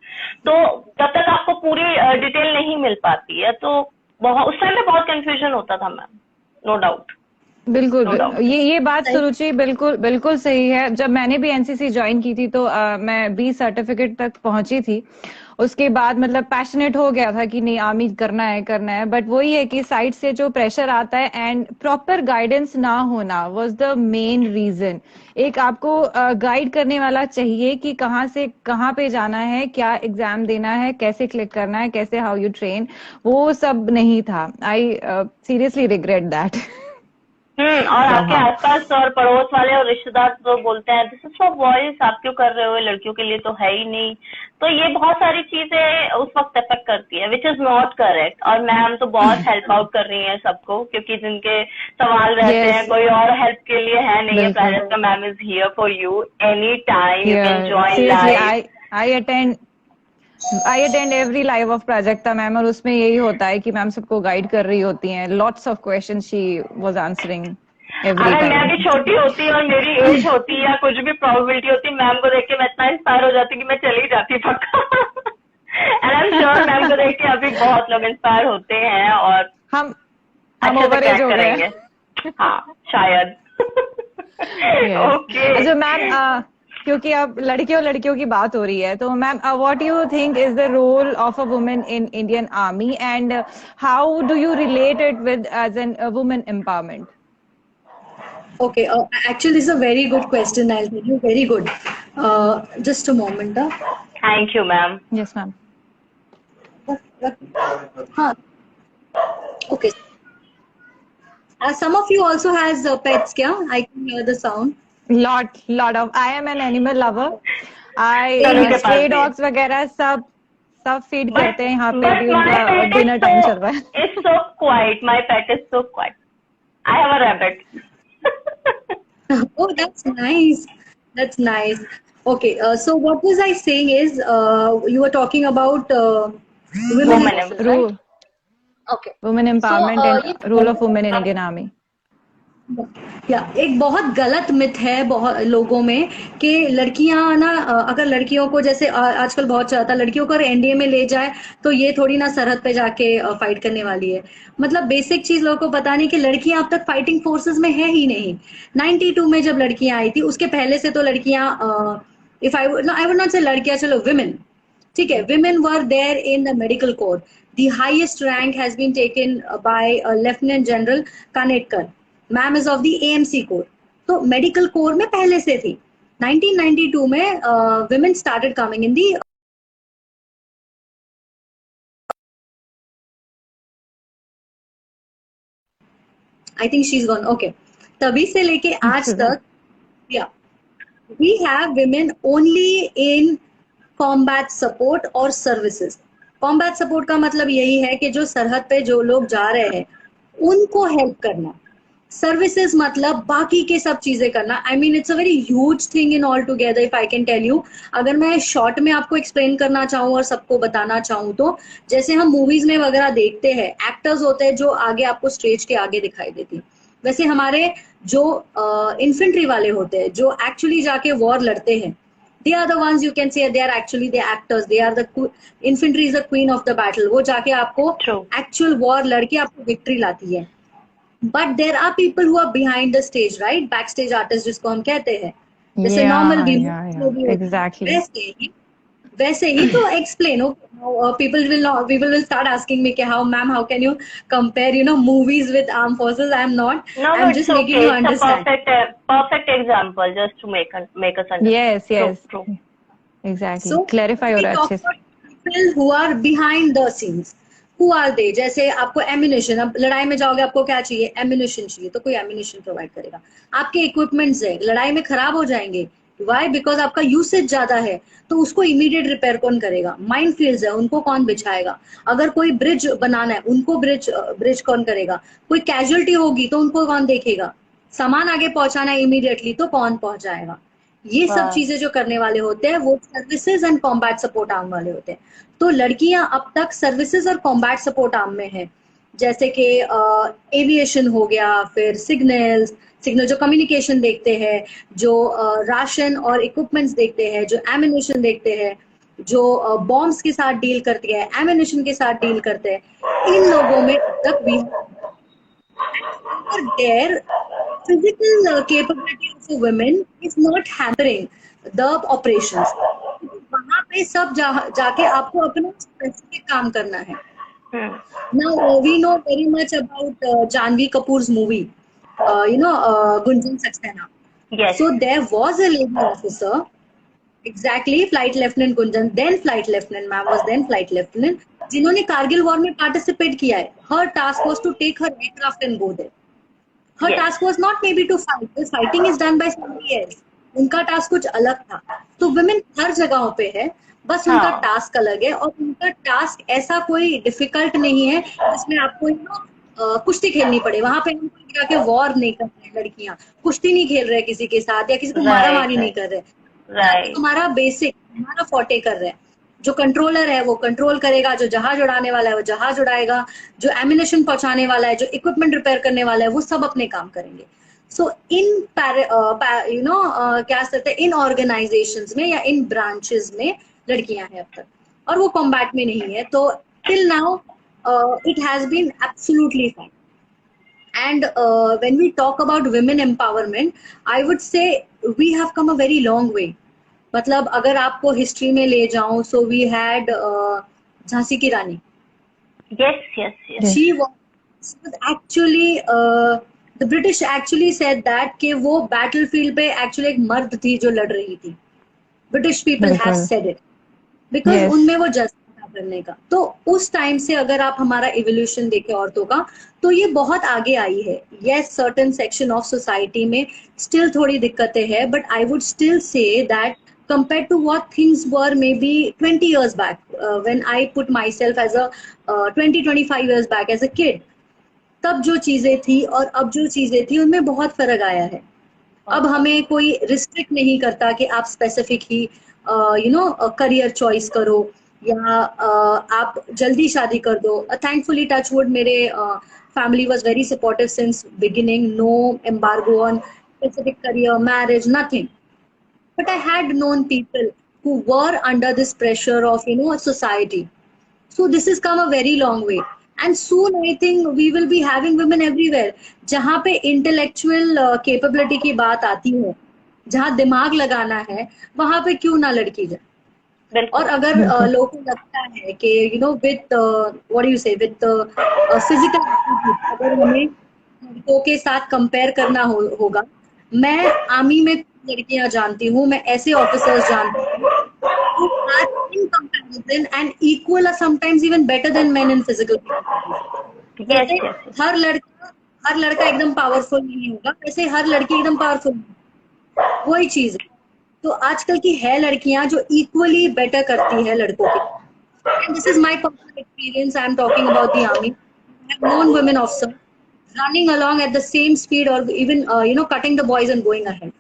तो तब तक आपको पूरी डिटेल नहीं मिल पाती है, तो उस टाइम पे बहुत कंफ्यूजन होता था मैम, नो डाउट।
बिल्कुल, ये बात सुरुचि बिल्कुल सही है। जब मैंने भी एनसीसी ज्वाइन की थी तो मैं 20 सर्टिफिकेट तक पहुंची थी। उसके बाद मतलब पैशनेट हो गया था कि नहीं आर्मी करना है, बट वही है कि साइड से जो प्रेशर आता है एंड प्रॉपर गाइडेंस ना होना वाज द मेन रीजन। एक आपको गाइड करने वाला चाहिए कि कहाँ से कहाँ पे जाना है, क्या एग्जाम देना है, कैसे क्लिक करना है, कैसे हाउ यू ट्रेन, वो सब नहीं था। I seriously regret that.
और आपके आसपास और पड़ोस वाले और रिश्तेदार तो बोलते हैं दिस इज फॉर बॉयज, आप क्यों कर रहे हो, लड़कियों के लिए तो है ही नहीं। तो ये बहुत सारी चीजें उस वक्त अफेक्ट करती है, विच इज नॉट करेक्ट। और मैम तो बहुत हेल्प आउट कर रही है सबको, क्योंकि जिनके सवाल रहते
Yes,
हैं कोई और हेल्प के लिए है नहीं है।
बिल्कुल।
Prajakta ma'am is here for you any time, you can
Yeah,
join
seriously,
live.
I attend every live of Prajakta ma'am, और उसमें यही होता है कि मैम सबको गाइड कर रही होती हैं. Lots of questions she was answering every
अगर मैं
time.
भी छोटी होती और मेरी एज होती या कुछ भी प्रोबेबिलिटी होती, मैम को देख के मैं इतना इंस्पायर हो जाती कि मैं चली जाती पक्का। And I am sure ma'am को देख के अभी बहुत लोग इंस्पायर होते हैं और
हम
अच्छे से
ओवर एज
क्रैक
हो गए
करेंगे।
हैं.
हाँ शायद।
Yes.
ओके।
अच्छा मैम, क्योंकि अब लड़कियों की बात हो रही है, तो ma'am what you think is the role of a woman in Indian army, and how do you relate it with as an women empowerment?
Okay, actually, this is a very good question. I'll tell you, very good. Just a moment.
Thank you ma'am.
Yes ma'am.
Huh. Okay. Some of you also has pets, kya? I can hear the sound.
lot of, I am an animal lover. I
सभी के पास
stray
भी है।
dogs वगैरह सब feed करते हैं. यहाँ पे
But
भी
my
उनका
pet
डिनर टाइम चल रहा है.
is so quiet. My pet is so quiet. I have a rabbit.
Oh, that's nice. That's nice. Okay, so what was I saying is, you were talking about women
Women
forces, right?
Rule,
Okay.
women
So,
empowerment
ये
and role of women in Indian Army.
या एक बहुत गलत myth है बहुत लोगों में कि लड़कियां ना, अगर लड़कियों को जैसे आजकल बहुत चलता है, लड़कियों को अगर एनडीए में ले जाए तो ये थोड़ी ना सरहद पे जाके फाइट करने वाली है। मतलब बेसिक चीज लोगों को पता नहीं कि लड़कियां अब तक फाइटिंग फोर्सेस में है ही नहीं। 92 में जब लड़कियां आई थी, उसके पहले से तो लड़कियां, इफ आई वुड नॉट से लड़कियां, चलो विमेन, ठीक है, women were there in the medical corps. The highest rank has been taken by lieutenant general Kanitkar. Ma'am is of the AMC corps. तो मेडिकल कोर में पहले से थी। 1992 में women started coming in the. I think she is gone. Okay, तभी से लेके आज तक, yeah we have women only in combat support और सर्विसेज। कॉम्बैट सपोर्ट का मतलब यही है कि जो सरहद पे जो लोग जा रहे हैं उनको हेल्प करना। सर्विसेज मतलब बाकी के सब चीजें करना। I mean it's a very huge thing in all together, if I can tell you. अगर मैं शॉर्ट में आपको एक्सप्लेन करना चाहूँ और सबको बताना चाहूँ तो, जैसे हम मूवीज में वगैरह देखते हैं, एक्टर्स होते हैं जो आगे आपको स्टेज के आगे दिखाई देती, वैसे हमारे जो इन्फेंट्री वाले होते हैं जो एक्चुअली जाके वॉर लड़ते हैं, they are the ones you can say they are actually the actors, they are the infantry is the queen of the battle। वो जाके आपको
True.
एक्चुअल वॉर लड़के आपको विक्ट्री लाती है। But there are people who are behind the stage, right, backstage artist जिसको हम कहते हैं। जैसे नॉर्मल भी
Exactly.
वैसे ही तो एक्सप्लेन हो। people will start asking me कि how ma'am, how can you compare, you know, movies with armed forces? I'm not,
No,
I'm
it's
just making
okay.
you
It's a
understand.
perfect example just to make us understand.
Yes, yes.
True, true.
Exactly.
So
Clarify हो
we
रहा है
talk
अच्छे से.
about people who are behind the scenes. Who are they? जैसे आपको ammunition, अब लड़ाई में जाओगे आपको क्या चाहिए? एम्यूनेशन चाहिए, तो कोई एम्यूनेशन प्रोवाइड करेगा। आपके इक्विपमेंट्स है, लड़ाई में खराब हो जाएंगे, वाई? बिकॉज आपका यूसेज ज्यादा है, तो उसको इमीडिएट रिपेयर कौन करेगा? माइंड फील्ड्स है, उनको कौन बिछाएगा? अगर कोई ब्रिज बनाना है, उनको ब्रिज कौन करेगा? कोई कैजुअलिटी होगी तो उनको कौन देखेगा? सामान आगे पहुंचाना है इमीडिएटली, तो कौन पहुंचाएगा? ये सब
वाह।
चीजें जो करने वाले होते हैं वो services and combat support arm वाले होते हैं। तो लड़कियां अब तक सर्विसेज और कॉम्बैट सपोर्ट आर्म में है। जैसे कि एविएशन हो गया, फिर सिग्नल जो कम्युनिकेशन देखते हैं, जो राशन और इक्विपमेंट्स देखते हैं, जो एम्यूनेशन देखते हैं, जो बॉम्ब्स के साथ डील करती है, एम्यूनेशन के साथ डील करते हैं, इन लोगों में अब तक भी their physical capability of a women is not hampering the operations। वहां पे सब जाके आपको अपना स्पेसिफिक काम करना है। Now we know very much about Janvi Kapoor's movie, Gunjan Saxena।
Yes.
So there was a lady officer, exactly, Flight Lieutenant Gunjan, then Flight Lieutenant, ma'am was then Flight Lieutenant, जिन्होंने Kargil war में participate किया है। Her task was to take her aircraft and go there। her
Yes.
task was not maybe to fight. The fighting is done by somebody else. उनका task कुछ अलग था. तो women हर जगहों पे है, बस उनका
हाँ.
टास्क अलग है और उनका टास्क ऐसा कोई डिफिकल्ट नहीं है जिसमें आपको कुश्ती खेलनी पड़े. वहां पे हम कोई जाके वॉर नहीं कर रहे हैं. लड़कियां कुश्ती नहीं खेल रहे किसी के साथ या किसी को मारा मारी नहीं कर रहे.
Right.
हमारा बेसिक हमारा फोटे कर रहे हैं. जो कंट्रोलर है वो कंट्रोल करेगा, जो जहाज उड़ाने वाला है वो जहाज उड़ाएगा, जो एमिनेशन पहुंचाने वाला है, जो इक्विपमेंट रिपेयर करने वाला है, वो सब अपने काम करेंगे. सो इन क्या कहते हैं, इन ऑर्गेनाइजेशंस में या इन ब्रांचेस में लड़कियां हैं अब तक, और वो कॉम्बैट में नहीं है. तो till now it has been absolutely fine. And when we talk about women empowerment, I would say we have come a very long way. मतलब अगर आपको हिस्ट्री में ले जाऊं, so we had झांसी की रानी.
Yes, yes, yes.
She was actually the British actually said that कि वो battlefield पे actually एक मर्द थी जो लड़ रही थी. British people
बिल्कुल.
has said it because
Yes.
उनमें वो जज्बा था करने का. तो उस टाइम से अगर आप हमारा evolution देखें औरतों का, तो ये बहुत आगे आई है. Yes, certain section of society में still थोड़ी दिक्कतें हैं, but I would still say that compared to what things were maybe 20 years back, when I put myself as a 20-25 years back as a kid, तब जो चीजें थी और अब जो चीजें थी उनमें बहुत फर्क आया है. अब हमें कोई रिस्ट्रिक्ट नहीं करता कि आप स्पेसिफिक ही करियर चॉइस करो या आप जल्दी शादी कर दो. थैंकफुली टच वुड मेरे family was very supportive since beginning. No embargo on specific career, marriage, nothing. But I had known people who were under this pressure of society. So this has come a very long way. And soon I think we will be having women everywhere. जहाँ पे intellectual capability की बात आती है, जहाँ दिमाग लगाना है, वहाँ पे क्यों ना लड़की जाए.
बिल्कुल.
और अगर लोगों को लगता है कि with what do you say, with physical attributes, अगर हमें लड़कों के साथ कंपेयर करना होगा, मैं आर्मी में लड़कियां जानती हूँ, मैं ऐसे ऑफिसर्स जानती हूँ who are in comparison and equal or sometimes even better than men in physical capabilities.
Yes,
जैसे
yes, yes.
हर लड़का एकदम पावरफुल नहीं होगा, वैसे हर लड़की एकदम पावरफुल नहीं. वही चीज है. तो आजकल की है लड़कियां जो इक्वली बेटर करती है लड़कों के. And this is my personal experience. I'm talking about the army. I have known women officers running along at the same speed or even cutting the boys and going ahead.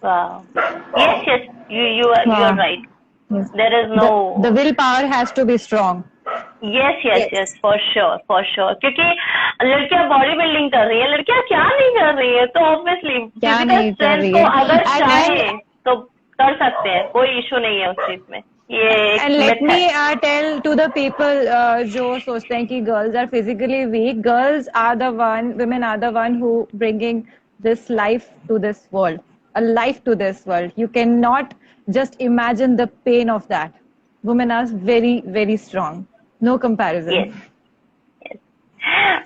Wow. Yes, yes. You are
Wow.
right.
Yes.
There is no.
The willpower has to be strong.
Yes, for sure. क्योंकि लड़कियां body building कर रही है, लड़कियां क्या नहीं कर रही है, तो ऑब्वियसली
क्या
फिजिकल
नहीं कर रही
स्ट्रेंथ को
है.
अगर
And
चाहे तो कर सकते हैं, कोई इशू नहीं है उस चीज में. ये एक
And let
myth
me
है.
tell to the people जो सोचते हैं कि girls are physically weak, girls are the one, women are the one who bringing this life to this world, a life to this world. You cannot just imagine the pain of that. Women are very, very strong. No comparison.
Yes.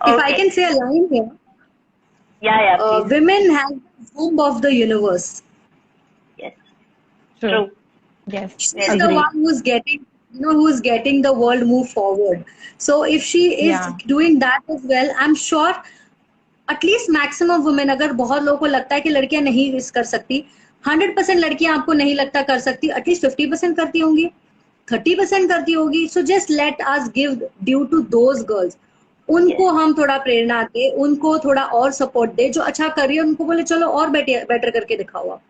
If I can say a line here,
Yeah, please.
women have the womb of the universe.
Yes.
True.
True.
Yes.
She's the one who's getting the world move forward. So if she is doing that as well, I'm sure at least maximum women, अगर बहुत लोगों को लगता है कि लड़कियां नहीं इस कर सकती, 100% लड़कियां आपको नहीं लगता कर सकती, एटलीस्ट 50% करती होंगी, 30% करती होगी. So just let us give due to those girls. उनको हम थोड़ा प्रेरणा दे, उनको थोड़ा और सपोर्ट दे. जो अच्छा कर रही है उनको बोले चलो और बेटर करके दिखाओ, आप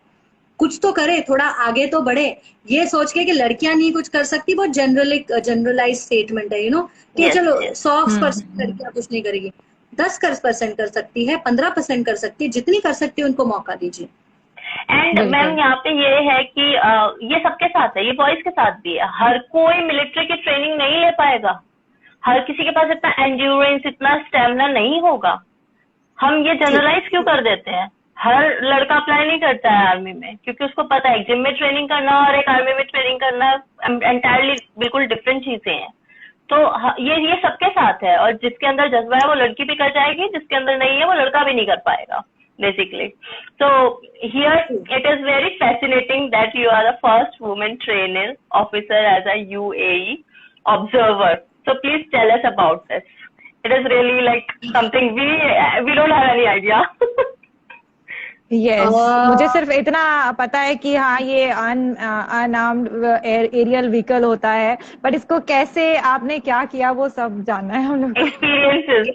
कुछ तो करे, थोड़ा आगे तो बढ़े. ये सोच के कि लड़कियां नहीं कुछ कर सकती, बहुत जनरलाइज स्टेटमेंट है कि चलो 100% लड़कियां कुछ नहीं करेगी. 10% कर सकती है, 15% कर सकती है, जितनी कर सकती है उनको मौका दीजिए.
एंड मैम यहाँ पे ये है कि ये सबके साथ है, ये बॉयज के साथ भी है. हर कोई मिलिट्री की ट्रेनिंग नहीं ले पाएगा, हर किसी के पास इतना एंड्योरेंस, इतना स्टेमिना नहीं होगा. हम ये जनरलाइज क्यों कर देते हैं? हर लड़का अप्लाई नहीं करता है आर्मी में, क्योंकि उसको पता है जिम में ट्रेनिंग करना और एक आर्मी में ट्रेनिंग करना एंटायरली बिल्कुल डिफरेंट चीजें हैं. तो ये सबके साथ है, और जिसके अंदर जज्बा है वो लड़की भी कर जाएगी, जिसके अंदर नहीं है वो लड़का भी नहीं कर पाएगा basically. So here it is very fascinating that you are the first woman trainer officer as a UAE observer. So please tell us about this. It is really like something we don't have any idea.
Yes मुझे सिर्फ इतना पता है कि हाँ ये unarmoured aerial vehicle होता है, बट इसको कैसे आपने क्या किया वो सब जानना है हम लोग को।
Experiences.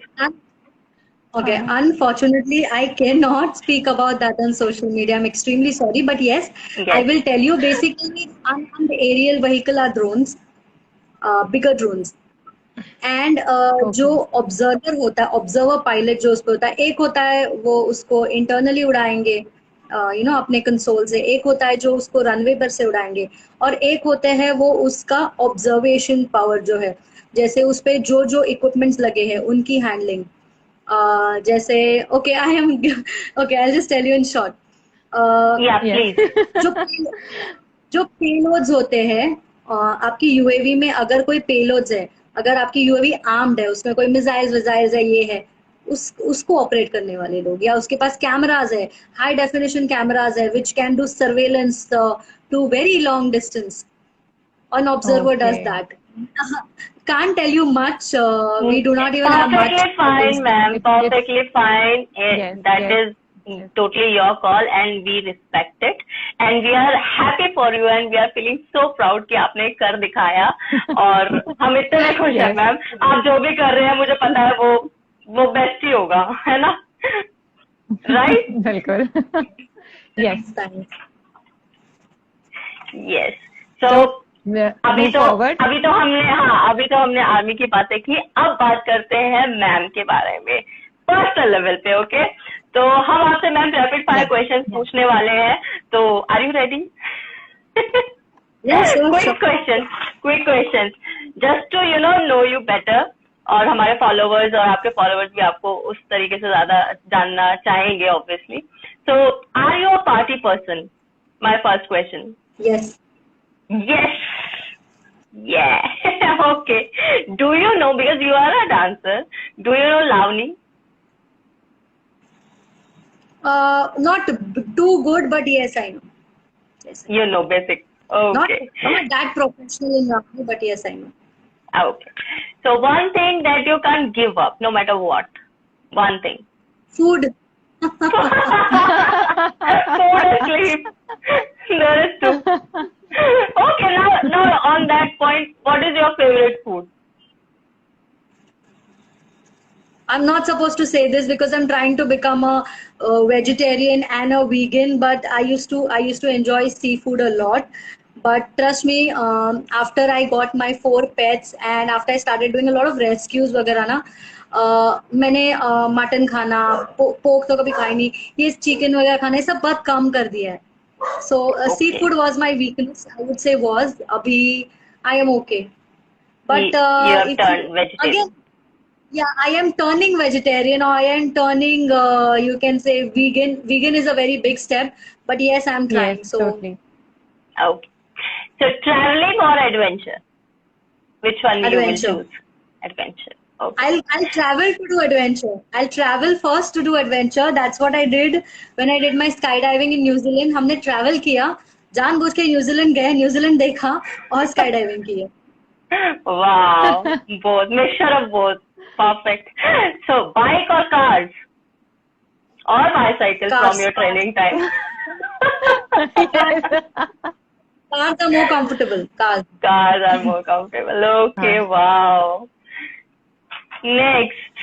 Okay, unfortunately, I cannot speak about that on social media. I'm extremely sorry, but yes,
Yes.
I will tell you. Basically, unmanned aerial vehicle are drones, bigger drones. And जो ऑब्जर्वर होता है, observer pilot जो उसको होता है, एक होता है वो उसको इंटरनली उड़ाएंगे अपने कंसोल से, एक होता है जो उसको रनवे पर से उड़ाएंगे, और एक होते हैं वो उसका ऑब्जर्वेशन पावर जो है, जैसे उस पे जो जो इक्विपमेंट्स लगे हैं उनकी हैंडलिंग, जैसे okay I am okay I just tell you in short,
Yeah, please.
जो पेलोड्स होते हैं, आपकी यूएवी में अगर कोई पेलोड्स है, अगर आपकी यूएवी आर्म्ड है, उसमें कोई मिसाइल्स विजाइल्स है, ये है, उसको ऑपरेट करने वाले लोग, या उसके पास कैमराज है, हाई डेफिनेशन कैमराज है which can do surveillance to very long distance. An observer does
Okay.
that. Can't tell you much. We do not even have much.
Perfectly fine, ma'am. Perfectly fine.
Yes,
That
yes.
is totally your call, and we respect it. And we are happy for you, and we are feeling so proud कि आपने कर दिखाया. और हम इतने खुश हैं,
Yes.
Ma'am. आप जो भी कर रहे हैं, मुझे पता है वो बेस्ट ही होगा, है ना? Right?
बिल्कुल यस
Thanks.
Yes. So. अभी तो हमने आर्मी की बातें की, अब बात करते हैं मैम के बारे में पर्सनल लेवल पे. ओके, तो हम आपसे मैम रैपिड फायर क्वेश्चंस पूछने वाले हैं, तो are you ready?
Yes, sure,
quick
sure.
Questions just to know you better, और हमारे फॉलोवर्स और आपके फॉलोवर्स भी आपको उस तरीके से ज्यादा जानना चाहेंगे obviously. So are you a party person? My first question.
Yes.
Yes. Yeah. Okay. Do you know, because you are a dancer, do you know Lavani?
Not too good, but yes, I know. Yes, I know.
You know basic. Okay.
Not that professional in Rugby, but yes, I know.
Okay. So one thing that you can't give up, no matter what. One thing.
Food.
Food and sleep. There is two. Okay, now on that point, what is your favorite food?
I'm not supposed to say this because I'm trying to become a vegetarian and a vegan, but I used to enjoy seafood a lot. But trust me, after I got my 4 pets and after I started doing a lot of rescues वगैरह ना, मैंने mutton खाना, pork तो कभी खाई नहीं, ये chicken वगैरह खाना, ये सब बहुत कम कर दिया है. So seafood was my weakness, I would say was. Abhi I am okay. But
you have turned vegetarian.
Again, yeah, I am turning vegetarian, or I am turning, you can say vegan. Vegan is a very big step, but yes, I am trying.
yes
So
totally.
Okay. So traveling or adventure? Which one you will
Adventure.
choose? Adventure. Okay.
I'll travel to do adventure. I'll travel first to do adventure. That's what I did when I did my skydiving in New Zealand. हमने travel किया, जानबूझ के New Zealand गए, New Zealand देखा और skydiving किया.
Wow. Both. Mixture of both. Perfect. So bike or cars? Or bicycle
Cars.
from your training time?
Cars are more comfortable. Cars.
Cars are more comfortable. Okay, wow. Next.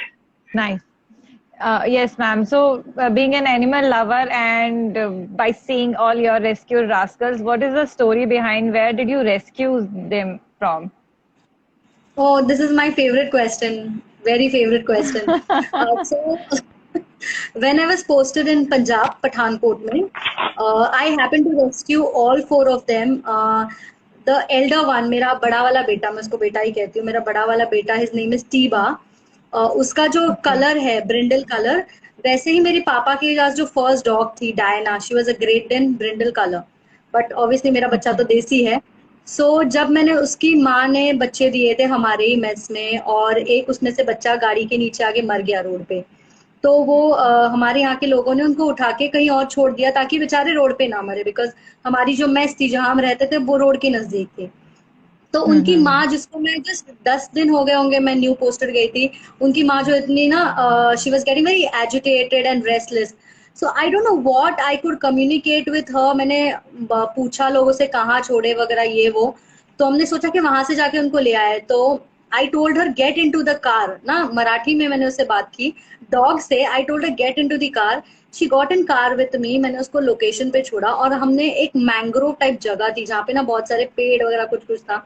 Nice. Yes, ma'am. So, being an animal lover and by seeing all your rescued rascals, what is the story behind? Where did you rescue them from?
Oh, this is my favorite question. Very favorite question. So, when I was posted in Punjab, Pathankot mein, I happened to rescue all 4 of them. The elder one, मेरा बड़ा वाला बेटा, मैं उसको बेटा ही कहती हूँ, मेरा बड़ा वाला बेटा, his name is Tiba. उसका जो कलर है ब्रिंडल कलर, वैसे ही मेरे पापा के पास जो फर्स्ट डॉग थी Diana, she was a Great Dane brindle colour, but obviously मेरा बच्चा तो देसी है. सो जब मैंने, उसकी माँ ने बच्चे दिए थे हमारे ही मेस में, और एक उसमें से बच्चा गाड़ी के नीचे आके मर गया रोड पे, तो वो हमारे यहाँ के लोगों ने उनको उठा के कहीं और छोड़ दिया ताकि बेचारे रोड पे ना मरे, बिकॉज हमारी जो मेस थी जहाँ हम रहते थे वो रोड के नजदीक थी. तो उनकी माँ, जिसको मैं जस्ट 10 दिन हो गए होंगे मैं न्यू पोस्टर गई थी, उनकी माँ जो इतनी ना, she was getting very agitated and restless. So I don't know what I could communicate with her. मैंने पूछा लोगों से कहाँ छोड़े वगैरह ये वो. तो हमने सोचा कि वहां से जाके उनको ले आए. तो I told her get into the car ना, मराठी में मैंने उससे बात की डॉग से. I told her get into the car. She got in car with me. मैंने उसको लोकेशन पे छोड़ा और हमने एक मैंग्रोव टाइप जगह थी जहाँ पे ना बहुत सारे पेड़ वगैरह कुछ कुछ था,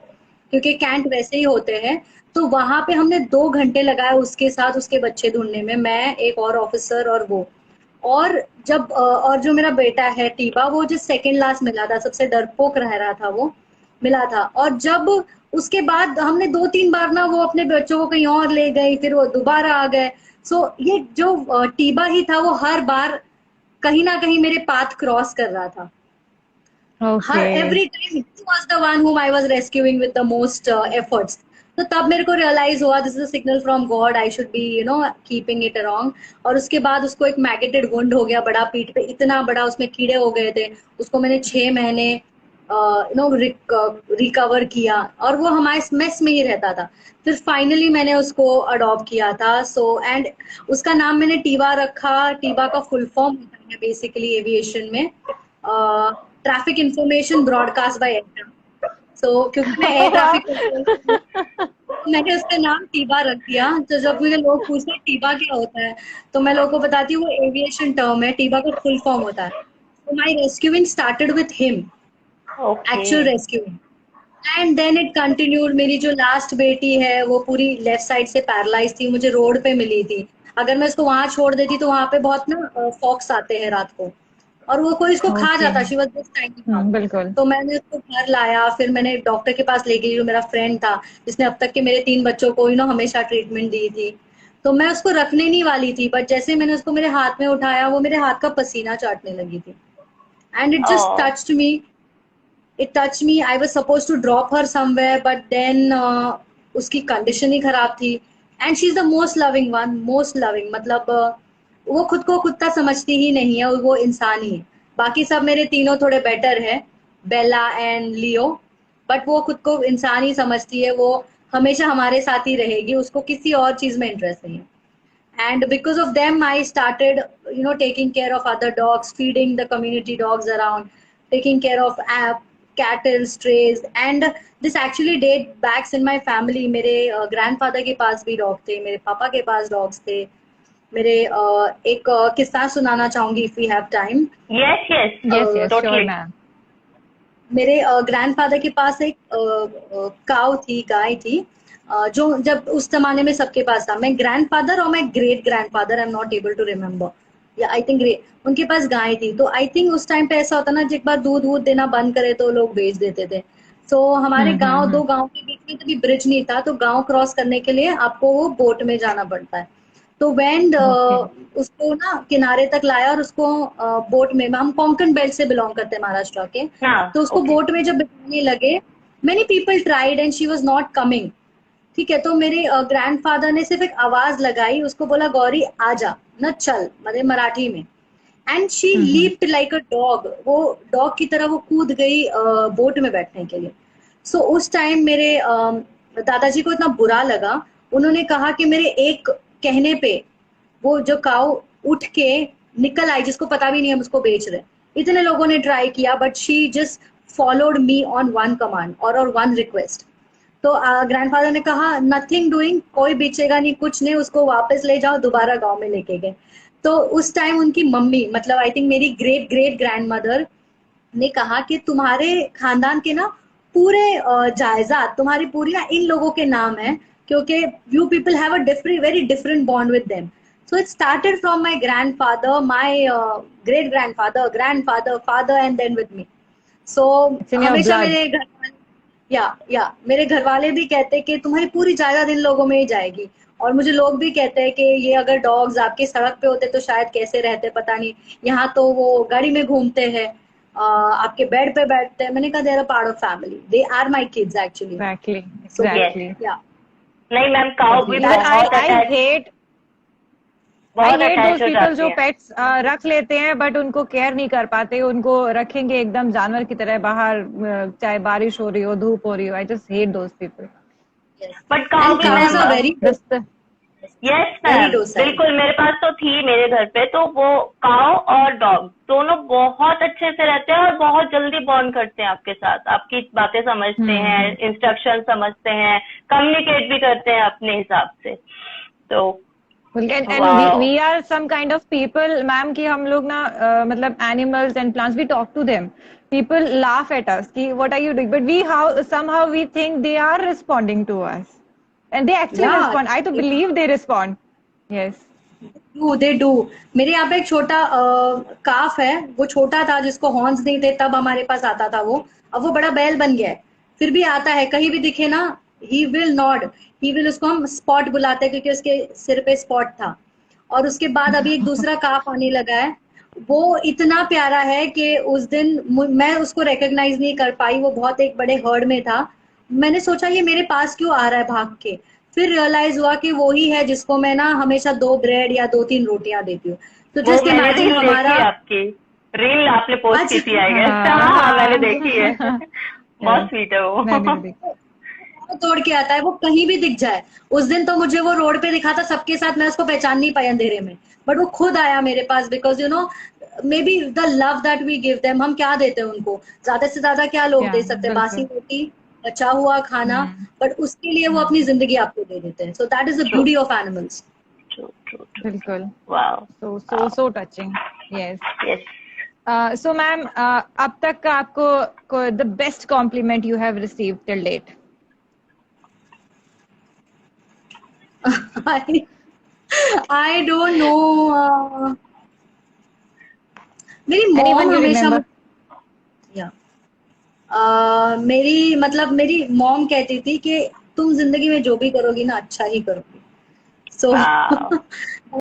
क्योंकि कैंट वैसे ही होते हैं. तो वहां पे हमने 2 घंटे लगाए उसके साथ उसके बच्चे ढूंढने में, मैं एक और ऑफिसर और वो. और जब और जो मेरा बेटा है टीबा, वो जो सेकंड लास्ट मिला था, सबसे डरपोक रह रहा था, वो मिला था. और जब उसके बाद हमने 2-3 बार ना वो अपने बच्चों को कहीं और ले गई, फिर वो दोबारा आ गए. सो ये जो टीबा ही था वो हर बार कहीं ना कहीं मेरे पाथ क्रॉस कर रहा था.
Okay.
Every time he was the one whom I was rescuing with the most efforts. तो तब मेरे को रियलाइज हुआ this is a signal from God, I should be keeping it around. और उसके बाद उसको एक मैगेटेड वुंड हो गया बड़ा, पीठ पे इतना बड़ा, उसमें कीड़े हो गए थे. उसको मैंने 6 महीने रिकवर किया और वो हमारे मेस में ही रहता था. फिर फाइनली मैंने उसको अडॉप्ट किया था. सो एंड उसका नाम मैंने टीबा रखा. टीबा का फुल फॉर्म होता है बेसिकली एविएशन में traffic information broadcast by air. So क्योंकि मैं एयर ट्रैफिक मैंने उसका नाम टीबा रख दिया. तो जब मुझे लोग पूछते हैं टीबा क्या होता है, तो मैं लोगों को बताती हूँ वो एविएशन टर्म है. टीबा का फुल फॉर्म होता है. So my rescuing started with him, actual
Okay.
rescuing. And then it continued. मेरी जो लास्ट बेटी है वो पूरी लेफ्ट साइड से पैरालाइज थी, मुझे रोड पे मिली थी. अगर मैं उसको वहां छोड़ देती तो वहां पे बहुत ना फॉक्स आते हैं रात को और वो कोई उसको खा
Okay.
जाता. She was just tiny.
बिल्कुल.
तो मैंने उसको घर लाया, फिर मैंने डॉक्टर के पास ले गई जो मेरा फ्रेंड था, जिसने अब तक के मेरे 3 बच्चों को हमेशा ट्रीटमेंट दी थी. तो मैं उसको रखने नहीं वाली थी, बट जैसे मैंने उसको मेरे हाथ में उठाया वो मेरे हाथ का पसीना चाटने लगी थी. And it just
Oh.
Touched me. It touched me. I was supposed to drop her somewhere, but then उसकी कंडीशन ही खराब थी. And she is the most loving one, most loving. मतलब वो खुद को कुत्ता समझती ही नहीं है, वो इंसान ही है. बाकी सब मेरे तीनों थोड़े बेटर है, बेला एंड लियो, बट वो खुद को इंसान ही समझती है. वो हमेशा हमारे साथ ही रहेगी, उसको किसी और चीज में इंटरेस्ट नहीं है. And because of them I started taking care of other dogs, feeding the community dogs around, taking care of cattle strays. And this actually date backs in my family. मेरे grandfather के पास भी dog थे, मेरे पापा के पास dogs थे. मेरे एक किस्सा सुनाना चाहूंगी if we have time.
Yes, yes.
Yes, yes, sure,
Totally.
ma'am.
मेरे ग्रैंडफादर के पास एक काऊ थी, गाय थी. जो जब उस जमाने में सबके पास था. मैं ग्रैंडफादर और मैं great grandfather, I am not able to remember, या आई थिंक उनके पास गाय थी. तो आई थिंक उस टाइम पे ऐसा होता ना, एक बार दूध वूध देना बंद करे तो लोग बेच देते थे. तो हमारे गांव, दो गांव के बीच में तभी ब्रिज नहीं था, तो गांव क्रॉस करने के लिए आपको वो बोट में जाना पड़ता है. तो वेंड उसको ना किनारे तक लाया और उसको बोट में, हम कोंकण बेल्ट से बिलोंग करते हैं महाराष्ट्र के.
हाँ,
तो उसको
okay.
बोट में जब बिठाने लगे, many people tried and she was not coming. ठीक है, तो मेरे ग्रैंडफादर ने सिर्फ एक आवाज लगाई, उसको बोला गौरी आ जा ना, चल, मतलब मराठी में. And she leaped like a dog. वो डॉग की तरह वो कूद गई बोट में बैठने के लिए. सो उस टाइम मेरे दादाजी को इतना बुरा लगा, उन्होंने कहा कि मेरे एक कहने पे वो जो काऊ उठ के निकल आई, जिसको पता भी नहीं हम उसको बेच रहे. इतने लोगों ने ट्राई किया, but she just followed me on one command और वन रिक्वेस्ट. तो ग्रैंडफादर ने कहा नथिंग डूइंग, कोई बेचेगा नहीं, कुछ नहीं, उसको वापस ले जाओ. दोबारा गांव में लेके गए. तो उस टाइम उनकी मम्मी, मतलब आई थिंक मेरी ग्रेट ग्रेट ग्रैंड मदर ने कहा कि तुम्हारे खानदान के ना पूरे जायदाद तुम्हारी पूरी ना इन लोगों के नाम है, क्योंकि you people have a very different bond with them. So it started from my grandfather, my great grandfather, grandfather, father and then with me. So हमेशा मेरे घर मेरे घर वाले भी कहते हैं कि तुम्हारी पूरी जायदाद इन लोगों में ही जाएगी. और मुझे लोग भी कहते हैं कि ये अगर डॉग्स आपकी सड़क पे होते तो शायद कैसे रहते पता नहीं, यहाँ तो वो गाड़ी में घूमते हैं, आपके बेड पे बैठते हैं. मैंने कहा they are a part of family, they are my kids actually.
Exactly.
या
नहीं मैम, काऊ भी
Even
बहुत
I
attached.
hate. आई
बहुत
हेट
अटैच
दोज
हो
पीपल
जाती
जो
है।
पेट्स रख लेते हैं बट उनको केयर नहीं कर पाते, उनको रखेंगे एकदम जानवर की तरह बाहर, चाहे बारिश हो रही हो धूप हो रही हो। I just hate those people.
Yes.
But cow
And
भी
cows
ma'am,
are very
yes
very
ma'am,
docile.
बिल्कुल, मेरे पास तो थी मेरे घर पे, तो वो काऊ और डॉग दोनों बहुत अच्छे से रहते हैं और बहुत जल्दी बॉन्ड करते हैं आपके साथ, आपकी बातें समझते हैं, इंस्ट्रक्शन समझते हैं, कम्युनिकेट भी करते हैं अपने हिसाब से। तो
and we are some kind of people ma'am कि हम लोग ना मतलब animals and plants we talk to them, people laugh at us कि what are you doing, but we how somehow we think they are responding to us and they actually
Yeah,
respond. I to believe they respond. Yes.
They do. मेरे यहाँ पे एक छोटा काफ है, वो छोटा था जिसको हॉर्न्स नहीं थे तब हमारे पास आता था वो, अब वो बड़ा बैल बन गया है, फिर भी आता है, कहीं भी दिखे ना he will nod, he will, उसको हम स्पॉट बुलाते हैं क्योंकि उसके सिर पे स्पॉट था। और उसके बाद अभी एक दूसरा काफ आने लगा है, वो इतना प्यारा है कि उस दिन मैं उसको रिकॉग्नाइज नहीं कर पाई, वो बहुत एक बड़े हर्ड में था, मैंने सोचा ये मेरे पास क्यों आ रहा है भाग के, फिर रियलाइज हुआ कि वो ही है जिसको मैं ना हमेशा 2 ब्रेड या 2-3 रोटियां देती हूँ। तो
वो
जस्ट
मैंने
इमेजिन
रील
हमारा,
देखी है आपकी, रील आपने पोस्ट की
अच्छा,
थी आई गेस। हाँ, मैंने देखी है। बहुत स्वीट है वो।
मैंने भी देखा।
वो तोड़ के आता है, वो कहीं भी दिख जाए। उस दिन तो मुझे वो रोड पे दिखा था सबके साथ, मैं उसको पहचान नहीं पाई अंधेरे में, बट वो खुद आया मेरे पास, because you know maybe the love that we give them, हम क्या देते हैं उनको, ज्यादा से ज्यादा क्या लोग
क्या
दे सकते हैं, बासी
बिल्कुल।
रोटी, बचा हुआ खाना, बट उसके लिए वो अपनी जिंदगी आपको दे देते हैं। So that is the
true
beauty of animals.
True true true.
बिल्कुल।
Wow.
so touching. Yes.
Yes.
So ma'am अब तक का आपको the best compliment you have received till date?
I don't know. मेरी
Anyone
मॉम
you
हमेशा
remember?
या मेरी मतलब मेरी मॉम कहती थी कि तुम जिंदगी में जो भी करोगी ना अच्छा ही करोगी। So
wow.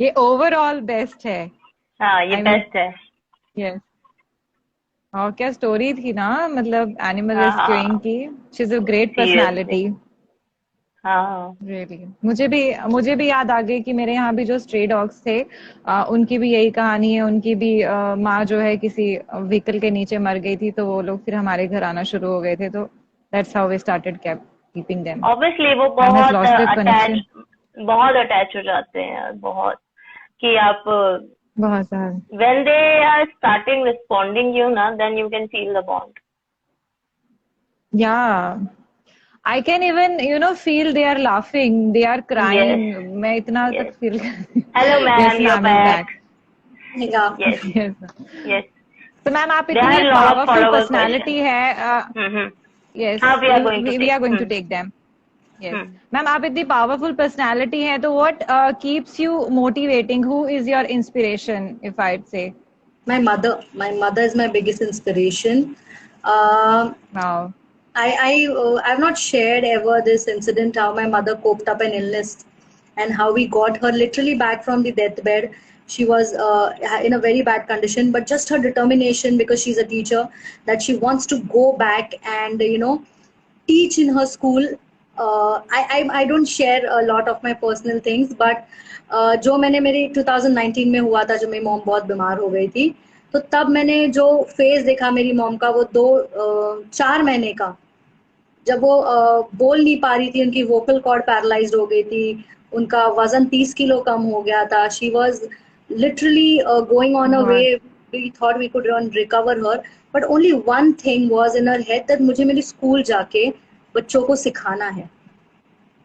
ये ओवरऑल बेस्ट है।
हाँ, ये
I mean,
बेस्ट है।
yes. और क्या स्टोरी थी ना, मतलब एनिमल
हाँ
रेस्क्यूइंग
हाँ,
की। She is a great
seriously.
Personality.
हाँ
रियली मुझे भी याद आ गई कि मेरे यहाँ भी जो स्ट्रे डॉग्स थे, उनकी भी यही कहानी है। उनकी भी माँ जो है किसी व्हीकल के नीचे मर गई थी, तो वो लोग फिर हमारे घर आना शुरू हो गए थे, तो that's how we started keeping them.
Obviously वो
मैम हैज
बहुत
लॉस्ट देयर
अटैच,
कनेक्शन।
बहुत अटैच हो जाते हैं यार, बहुत, कि आप
बहुत सारा।
when they are starting responding you na, then you can feel the bond.
Yeah, I can even feel they are laughing, they are
Yes,
crying. मैं इतना
yes.
तक feel
Hello
yes,
ma'am, you're
ma'am is
back.
back.
Yes,
Yes.
yes.
तो ma'am आप
They
इतनी
have a lot of
powerful
follow-up
personality
questions.
है।
Mm-hmm.
Yes,
हाँ, we are going to
we
take.
Are going to take them. Yes
Hmm.
Ma'am, आप इतनी powerful personality है, तो what keeps you motivating, who is your inspiration if I say?
my mother is my biggest inspiration. Uh,
wow.
I've not shared ever this incident how my mother coped up an illness and how we got her literally back from the deathbed. She was in a very bad condition, but just her determination, because she's a teacher, that she wants to go back and teach in her school. I don't share a lot of my personal things, but जो मैंने मेरी 2019 में हुआ था, जब मेरी mom बहुत बीमार हो गई थी, तो तब मैंने जो फेज देखा मेरी मॉम का, वो 4 महीने का, जब वो बोल नहीं पा रही थी, उनकी वोकल कॉर्ड पैरालाइज्ड हो गई थी, उनका वजन 30 किलो कम हो गया था, she was literally going on a way,
God.
We thought we could recover her, but only one thing was in her head, that मुझे मेरी स्कूल जाके बच्चों को सिखाना है,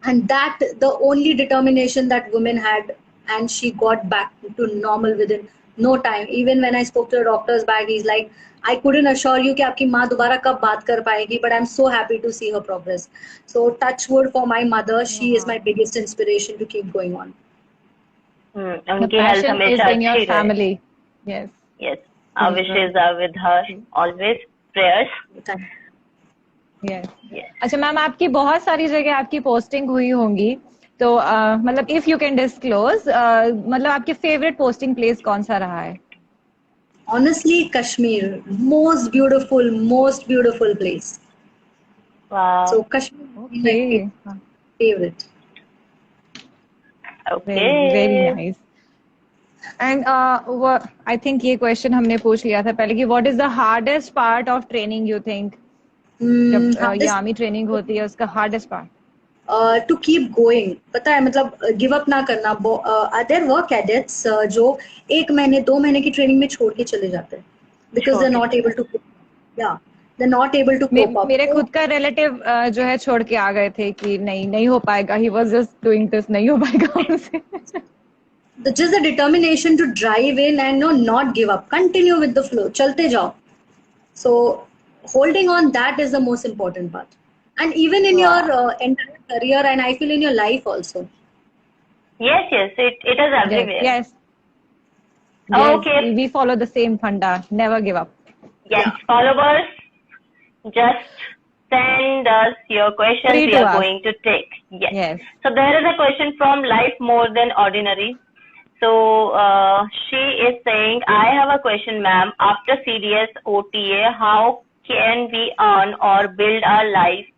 and that the only determination that women had, and she got back to normal within no time. Even when I spoke to the doctor's bag, he's like, I couldn't assure you कि आपकी माँ दोबारा कब बात कर पाएगी, but I'm so happy to see her progress. So touch wood for my mother, she is my biggest inspiration to keep going on.
The
उनकी health
passion is
हमेशा
in your
अच्छी रहे।
family. Yes.
Yes, our wishes are with her always. Prayers.
Thank
Yes.
Yes.
अच्छा ma'am, आपकी बहुत सारी जगह आपकी पोस्टिंग हुई होंगी, तो मतलब इफ यू कैन डिस्क्लोज, मतलब आपके फेवरेट पोस्टिंग प्लेस कौन सा रहा है?
Honestly, Kashmir, most beautiful place.
Wow.
So Kashmir is my
okay.
favorite.
Very
Okay.
Nice. And I think ये क्वेश्चन हमने पूछ लिया था पहले कि what is the hardest part of training you think. जब ये
hardest
आर्मी ट्रेनिंग होती है उसका hardest part.
To keep going. पता है मतलब गिव अप ना करना. देयर वर कैडेट्स जो 1 महीने 2 महीने की ट्रेनिंग में छोड़ के चले जाते हैं because they are not able to. या they are not able to cope up.
मेरे खुद का रिलेटिव जो है छोड़ के आ गए थे कि नहीं हो पाएगा. He was just doing this. नहीं हो पाएगा उनसे.
just the determination to drive in and no not give up, continue with the flow, chalte jao. So holding on, that is the most important part, and even in your entire career, and I feel in your life also.
Yes, it is everywhere.
Yes.
Okay.
We follow the same funda. Never give up.
Yes, followers, just send us your questions.
Free
We
to
are
ask.
going to take. Yes.
Yes.
So there is a question from Life More Than Ordinary. So she is saying, I have a question, ma'am. After CDS OTA, how can we earn or build our life?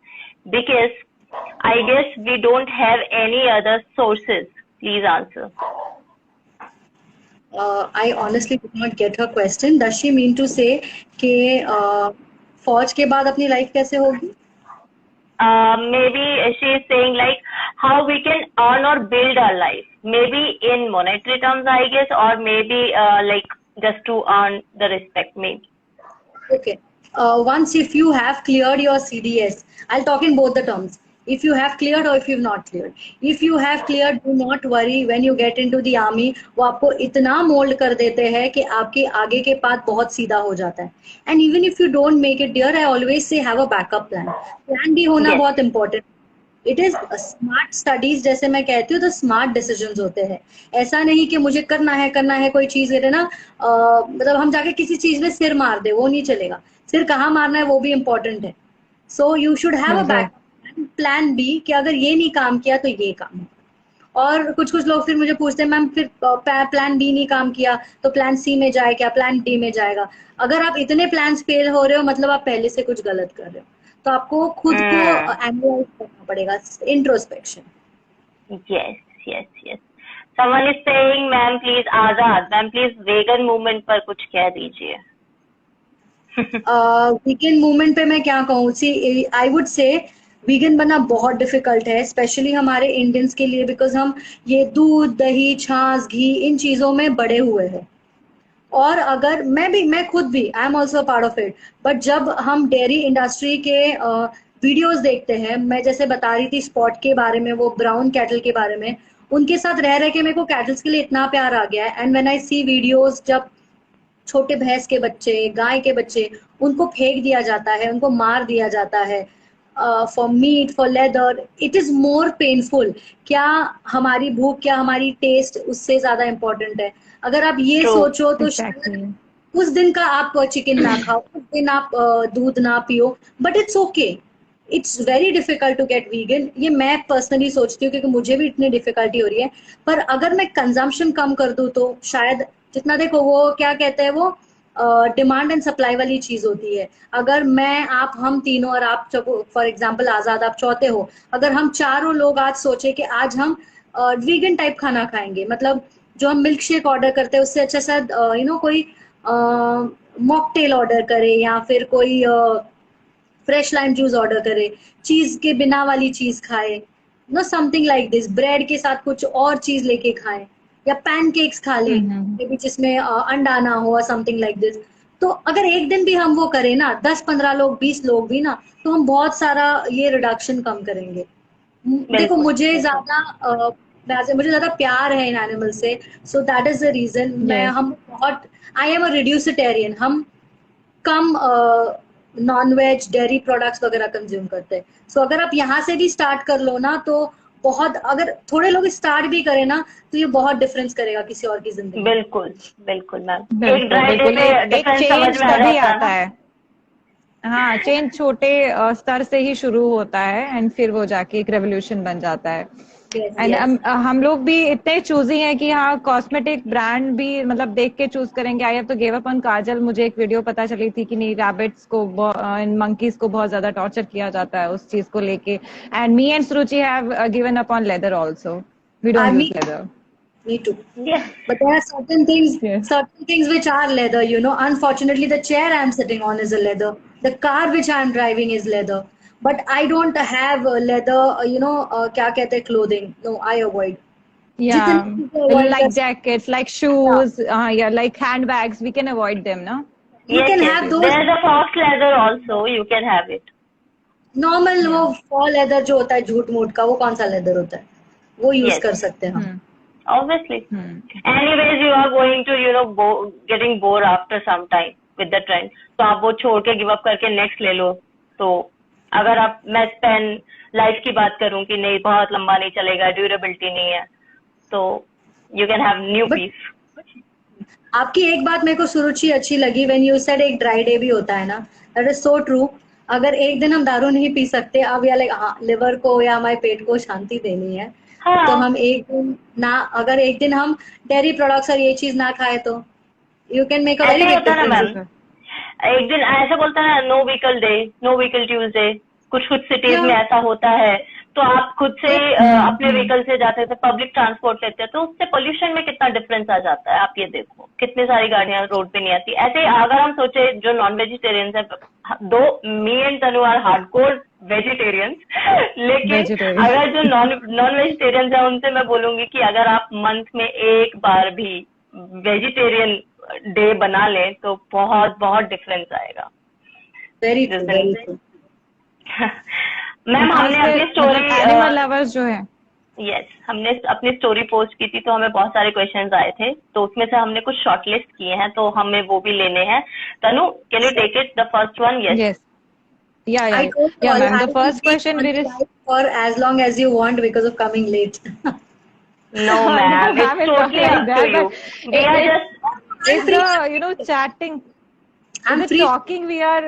Because I guess we don't have any other sources. Please answer.
I honestly did not get her question. Does she mean to say कि फौज के बाद अपनी life कैसे होगी?
Maybe she is saying like how we can earn or build our life. Maybe in monetary terms, I guess, or maybe like just to earn the respect, maybe.
Okay. Once if you have cleared your CDS, I'll talk in both the terms. If you have cleared or if you've not cleared. If you have cleared, do not worry when you get into the army. वो आपको इतना mould कर देते हैं कि आपके आगे के पाथ बहुत सीधा हो जाता है. And even if you don't make it, dear, I always say have a backup plan. Plan भी होना
Yes.
बहुत important. It is smart studies जैसे मैं कहती हूँ तो स्मार्ट डिसीजंस होते हैं. ऐसा नहीं कि मुझे करना है कोई चीज है ना. मतलब हम जाके किसी चीज में सिर मार दे, वो नहीं चलेगा. सिर कहाँ मारना है वो भी इम्पोर्टेंट है. So you should have a backup plan B कि अगर ये नहीं काम किया तो ये काम है. और कुछ लोग फिर मुझे पूछते हैं मैम फिर प्लान बी नहीं काम किया तो प्लान सी में जाए क्या, प्लान डी में जाएगा. अगर आप इतने प्लान्स फेल हो रहे हो मतलब आप पहले से कुछ गलत कर रहे हो. तो आपको खुद को एनालाइज करना पड़ेगा. Introspection.
Yes. Someone is saying, ma'am, please Azad, ma'am, please vegan movement पर कुछ कह दीजिए.
वीगन मूवमेंट पे मैं क्या कहूँ. सी आई वुड से वीगन बनना बहुत डिफिकल्ट है स्पेशली हमारे इंडियंस के लिए बिकॉज हम ये दूध दही छाछ घी इन चीजों में बड़े हुए हैं. और अगर मैं खुद भी आई am also part of it. But जब हम डेयरी इंडस्ट्री के वीडियोस देखते हैं, मैं जैसे बता रही थी स्पॉट के बारे में, वो ब्राउन कैटल के बारे में, उनके साथ रह के मेरे को कैटल्स के लिए इतना प्यार आ गया है. And when I see videos जब छोटे भैंस के बच्चे, गाय के बच्चे, उनको फेंक दिया जाता है, उनको मार दिया जाता है for meet for leather, it is more painful. क्या हमारी भूख, क्या हमारी टेस्ट उससे ज्यादा इम्पोर्टेंट है? अगर आप ये सोचो तो उस दिन का आप चिकन ना खाओ, उस दिन आप दूध ना पियो, but it's okay. It's very difficult to get vegan. ये मैं पर्सनली सोचती हूँ क्योंकि मुझे भी इतनी डिफिकल्टी हो रही है. पर अगर मैं कंजम्पशन कम कर दूं तो शायद जितना, देखो वो क्या कहते हैं, वो डिमांड एंड सप्लाई वाली चीज होती है. अगर मैं आप हम तीनों और आप फॉर एग्जाम्पल आजाद आप चौथे हो, अगर हम चारों लोग आज सोचे कि आज हम वीगन टाइप खाना खाएंगे, मतलब जो हम मिल्क शेक ऑर्डर करते हैं उससे अच्छा शायद कोई मॉकटेल ऑर्डर करे या फिर कोई फ्रेश लाइम जूस ऑर्डर करे, चीज के बिना वाली चीज खाए, know something like this. Bread के साथ कुछ और चीज लेके खाए या पैनकेक्स खा ले मे बी जिसमें अंडा ना हो, समथिंग लाइक दिस. तो अगर एक दिन भी हम वो करें ना, 10-15 लोग 20 लोग भी ना, तो हम बहुत सारा ये रिडक्शन कम करेंगे. देखो मुझे ज्यादा प्यार है इन एनिमल से, so that is the reason. हम बहुत, आई एम अ रिड्यूसिटेरियन. हम कम नॉन वेज डेयरी प्रोडक्ट्स वगैरह कंज्यूम करते हैं. सो अगर आप यहाँ से भी स्टार्ट कर लो ना तो बहुत, अगर थोड़े लोग स्टार्ट भी करें ना तो ये बहुत डिफरेंस करेगा किसी और की जिंदगी.
बिल्कुल मैम.
एक चेंज तभी आता है. हाँ, चेंज छोटे स्तर से ही शुरू होता है एंड फिर वो जाके एक रेवोल्यूशन बन जाता है. एंड हम लोग भी इतने चूजी हैं कि हाँ कॉस्मेटिक ब्रांड भी मतलब देख के चूज करेंगे. आई हैव तो गिव अप ऑन काजल. मुझे एक वीडियो पता चली थी कि नहीं, रैबिट्स को मंकीज को बहुत ज्यादा टॉर्चर किया जाता है उस चीज को लेके. And me and Suruchi have given up on leather also. We
I
don't use
mean,
leather.
me too.
Yes.
But there are
Yes.
certain things which are leather, you know. Unfortunately, the chair I'm sitting on is a leather. The car which I'm driving is leather. But I don't have leather, क्या कहते हैं, clothing. No, I avoid. जितने
Yeah,
चीजें avoid
like
कर
jackets, like
सकते
shoes, yeah, like handbags. We can avoid them, no?
you
Yes,
can
yes.
have those
There's a fox leather also. You can have it.
Normal वो
Yeah.
Fall leather जो होता है झूठ मूठ का, वो कौन सा लेदर होता है, वो यूज
Yes,
कर सकते हैं हम.
Hmm.
obviously.
Hmm.
Anyways, you are going to, getting bored after some time with the trend. तो आप वो छोड़ के गिव अप करके नेक्स्ट ले लो. तो अगर आप, मैं पेन लाइफ की बात करूं कि नहीं बहुत लंबा नहीं चलेगा, ड्यूरेबिलिटी नहीं है, तो you can have new
But
piece.
आपकी एक बात मेरे को सुरुचि अच्छी लगी, व्हेन यू सेड एक ड्राई डे भी होता है ना, दैट इज सो ट्रू. अगर एक दिन हम दारू नहीं पी सकते, अब या लाइक हाँ लिवर को या हमारे पेट को शांति देनी है, तो
हाँ,
हम एक दिन ना, अगर एक दिन हम डेयरी प्रोडक्ट्स और ये चीज ना खाए तो you can make a very
ऐसे ही
बिग
होता है ना
डिफरेंस.
मैम. एक दिन ऐसा बोलता है ना, no vehicle day, no vehicle Tuesday. कुछ कुछ सिटीज में ऐसा होता है. तो आप खुद से अपने व्हीकल से जाते थे, पब्लिक ट्रांसपोर्ट लेते हैं, तो उससे पोल्यूशन में कितना डिफरेंस आ जाता है. आप ये देखो कितनी सारी गाड़ियां रोड पे नहीं आती. ऐसे ही अगर हम सोचे जो नॉन वेजिटेरियंस है, though me and Tanu are hardcore vegetarians, लेकिन
Vegetarian.
अगर जो नॉन वेजिटेरियंस है उनसे मैं बोलूंगी कि अगर आप मंथ में एक बार भी वेजिटेरियन डे बना लें तो बहुत बहुत डिफरेंस आएगा.
Very true, very true.
Ma'am हमने अपनी स्टोरी,
एनिमल लवर्स जो है,
यस, हमने अपनी स्टोरी पोस्ट की थी तो हमें बहुत सारे क्वेश्चंस आए थे, तो उसमें से हमने कुछ शॉर्टलिस्ट किए हैं, तो हमें वो भी लेने हैं. Tanu, can you take it the first one? Yes.
yes, yeah,
I
yeah,
told you
yeah,
all,
ma'am.
I
The
will
first
be
question
on
we
the
received.
live for as long as you want because of coming late.
No, ma'am,
ma'am,
it's
it's not
totally
like
up to
that,
you.
but
We are
it-
just
It's the chatting.
I'm
With
free.
talking we are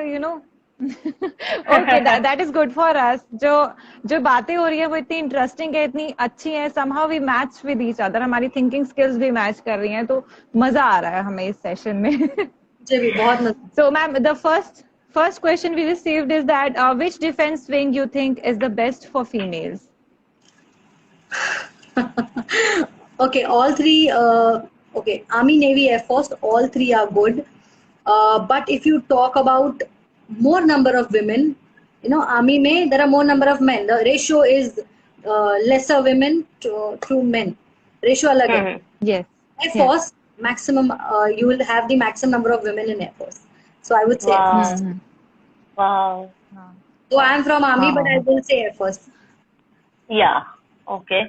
okay, that is good for us. जो बातें हो रही है वो इतनी interesting है, इतनी अच्छी है. somehow we match with each other. हमारी थिंकिंग स्किल्स भी मैच कर रही हैं, तो मजा आ रहा है हमें इस सेशन में.
मुझे भी बहुत मजा.
So ma'am, the first question we received is that which defense wing you think is the best for females?
Okay, all three. Okay, Army, Navy, Air Force, all three are good. But if you talk about more number of women, Army में there are more number of men. The ratio is lesser women to men. Ratio अलग है.
Yes.
Air Force, maximum, you will have the maximum number of women in Air Force. So I would say Air
Wow.
Force.
wow.
So I am from Army, but I
Wow.
will say Air Force.
Yeah. Okay.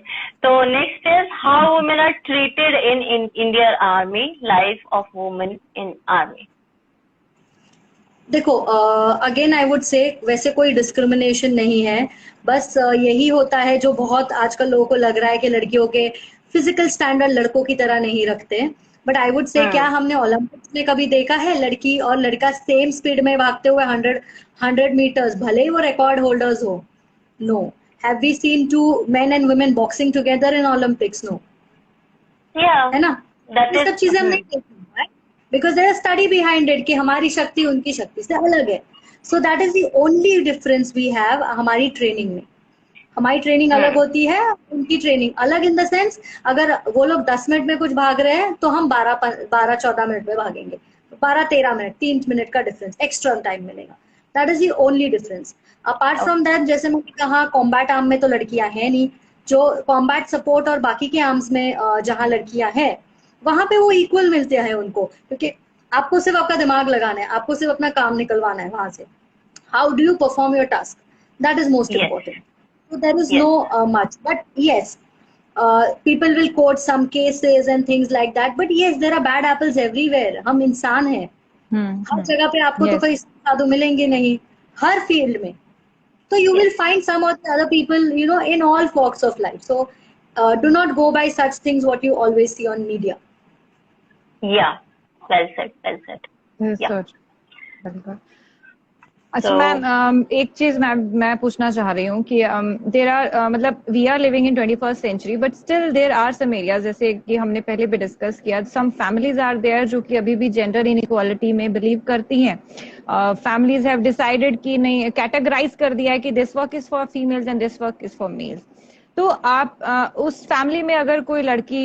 So next is how women are treated in Indian Army. Life of women in Army.
देखो, again I would से वैसे कोई discrimination नहीं है, बस यही होता है जो बहुत आजकल लोगों को लग रहा है कि लड़कियों के फिजिकल स्टैंडर्ड लड़कों की तरह नहीं रखते. बट आई वुड से क्या हमने ओलंपिक्स में कभी देखा है लड़की और लड़का सेम स्पीड में भागते हुए 100 मीटर्स, भले ही वो रिकॉर्ड होल्डर्स हो? No. Have we seen two men and women boxing together in Olympics? No.
Yeah.
है ना?
That
ये
is.
सब चीजें हम नहीं देखते, because there study behind it कि हमारी शक्ति उनकी शक्ति से अलग है. So that is the only difference we have हमारी ट्रेनिंग में. हमारी ट्रेनिंग अलग होती है, उनकी ट्रेनिंग अलग इन द सेंस, अगर वो लोग 10 मिनट में कुछ भाग रहे हैं तो हम 12-14 मिनट में भागेंगे. 12-13 मिनट, 3 मिनट का डिफरेंस एक्स्ट्रा टाइम मिलेगा. That is the only difference. Apart from that, जैसे मैंने कहा, कॉम्बैट आर्म में तो लड़कियां हैं नहीं. जो कॉम्बैट सपोर्ट और बाकी के आर्म्स में जहां लड़कियां हैं वहां पे वो इक्वल मिलते हैं उनको, क्योंकि आपको सिर्फ आपका दिमाग लगाना है, आपको सिर्फ अपना काम निकलवाना है वहां से. How do you perform your task, that is most
Yes.
Important. So there is
Yes.
no much, but yes, people will quote some cases and things like that. But yes, there are bad apples everywhere. हम इंसान हैं. हर जगह पे आपको तो
Yes.
कोई साधु मिलेंगे नहीं, हर फील्ड में. So you will find some of the other people, in all walks of life. So do not go by such things what you always see on media.
Yeah. Well said. Well said. Yeah.
बिल्कुल. अच्छा
So-
ma'am, एक चीज मैं पूछना चाह रही हूँ कि देर आर मतलब we are living in 21st century, but still there are some areas, जैसे कि हमने पहले भी डिस्कस किया, सम फैमिलीज आर देयर जो कि अभी भी जेंडर इनइक्वालिटी में बिलीव करती हैं. फैमिलीज हैव डिसाइडेड कि नहीं, कैटेगराइज कर दिया है कि this work is for females and this work is for mails. तो आप उस फैमिली में अगर कोई लड़की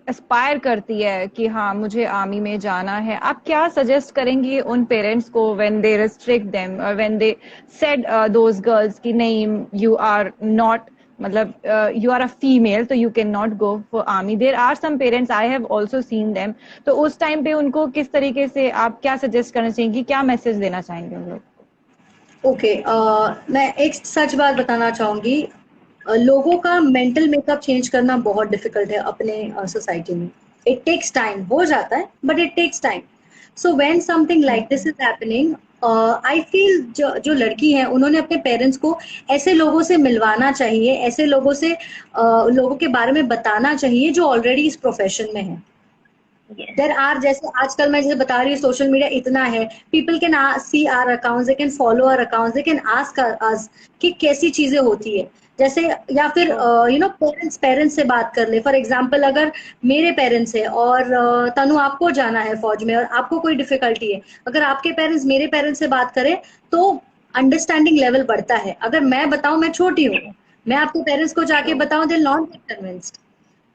एस्पायर करती है कि हाँ मुझे आर्मी में जाना है, आप क्या सजेस्ट करेंगी उन पेरेंट्स को व्हेन दे रिस्ट्रिक्ट देम और when they said those girls कि नहीं, यू आर नॉट, मतलब यू आर अ फीमेल तो you can not go for army. There are some parents, I have also seen them. तो उस time पे उनको किस तरीके से आप क्या सजेस्ट करना चाहेंगी, क्या मैसेज देना चाहेंगे उन लोग?
ओके, मैं एक सच बात बताना चाहूंगी। लोगों का मेंटल मेकअप चेंज करना बहुत डिफिकल्ट है अपने सोसाइटी में। इट टेक्स टाइम, हो जाता है but it takes time. So when something like this is happening, I feel जो लड़की है उन्होंने अपने पेरेंट्स को ऐसे लोगों से मिलवाना चाहिए, ऐसे लोगों से लोगों के बारे में बताना चाहिए जो ऑलरेडी इस प्रोफेशन में है।
Yes.
देर आर, जैसे आजकल मैं जैसे बता रही हूँ, सोशल मीडिया इतना है, people can see our accounts, they can follow our accounts, they can ask us कि कैसी चीजें होती है। जैसे या फिर यू नो पेरेंट्स से बात कर ले। फॉर एग्जांपल अगर मेरे पेरेंट्स है और तनु आपको जाना है फौज में और आपको कोई डिफिकल्टी है, अगर आपके पेरेंट्स मेरे पेरेंट्स से बात करें तो अंडरस्टैंडिंग लेवल बढ़ता है। अगर मैं बताऊं मैं छोटी हूँ, मैं आपके पेरेंट्स को जाके बताऊं, they not gate convinced.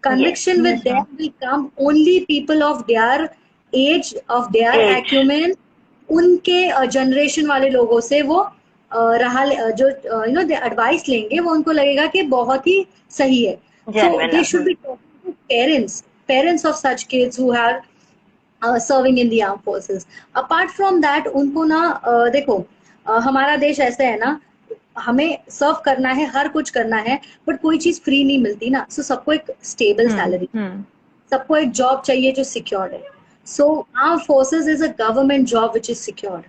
Conviction with them will come only people of their age, of their acumen, उनके जनरेशन वाले लोगों से वो जो यू नो दे एडवाइस लेंगे, वो उनको लगेगा कि बहुत ही सही है। So they should be talking to parents of such kids who are serving in the arm forces. Apart from that उनको ना देखो, हमारा देश ऐसे है ना, हमें सर्व करना है, हर कुछ करना है, बट कोई चीज फ्री नहीं मिलती ना। सो सबको एक स्टेबल सैलरी, सबको एक जॉब चाहिए जो सिक्योर्ड है। So arm forces is a government job which is secured.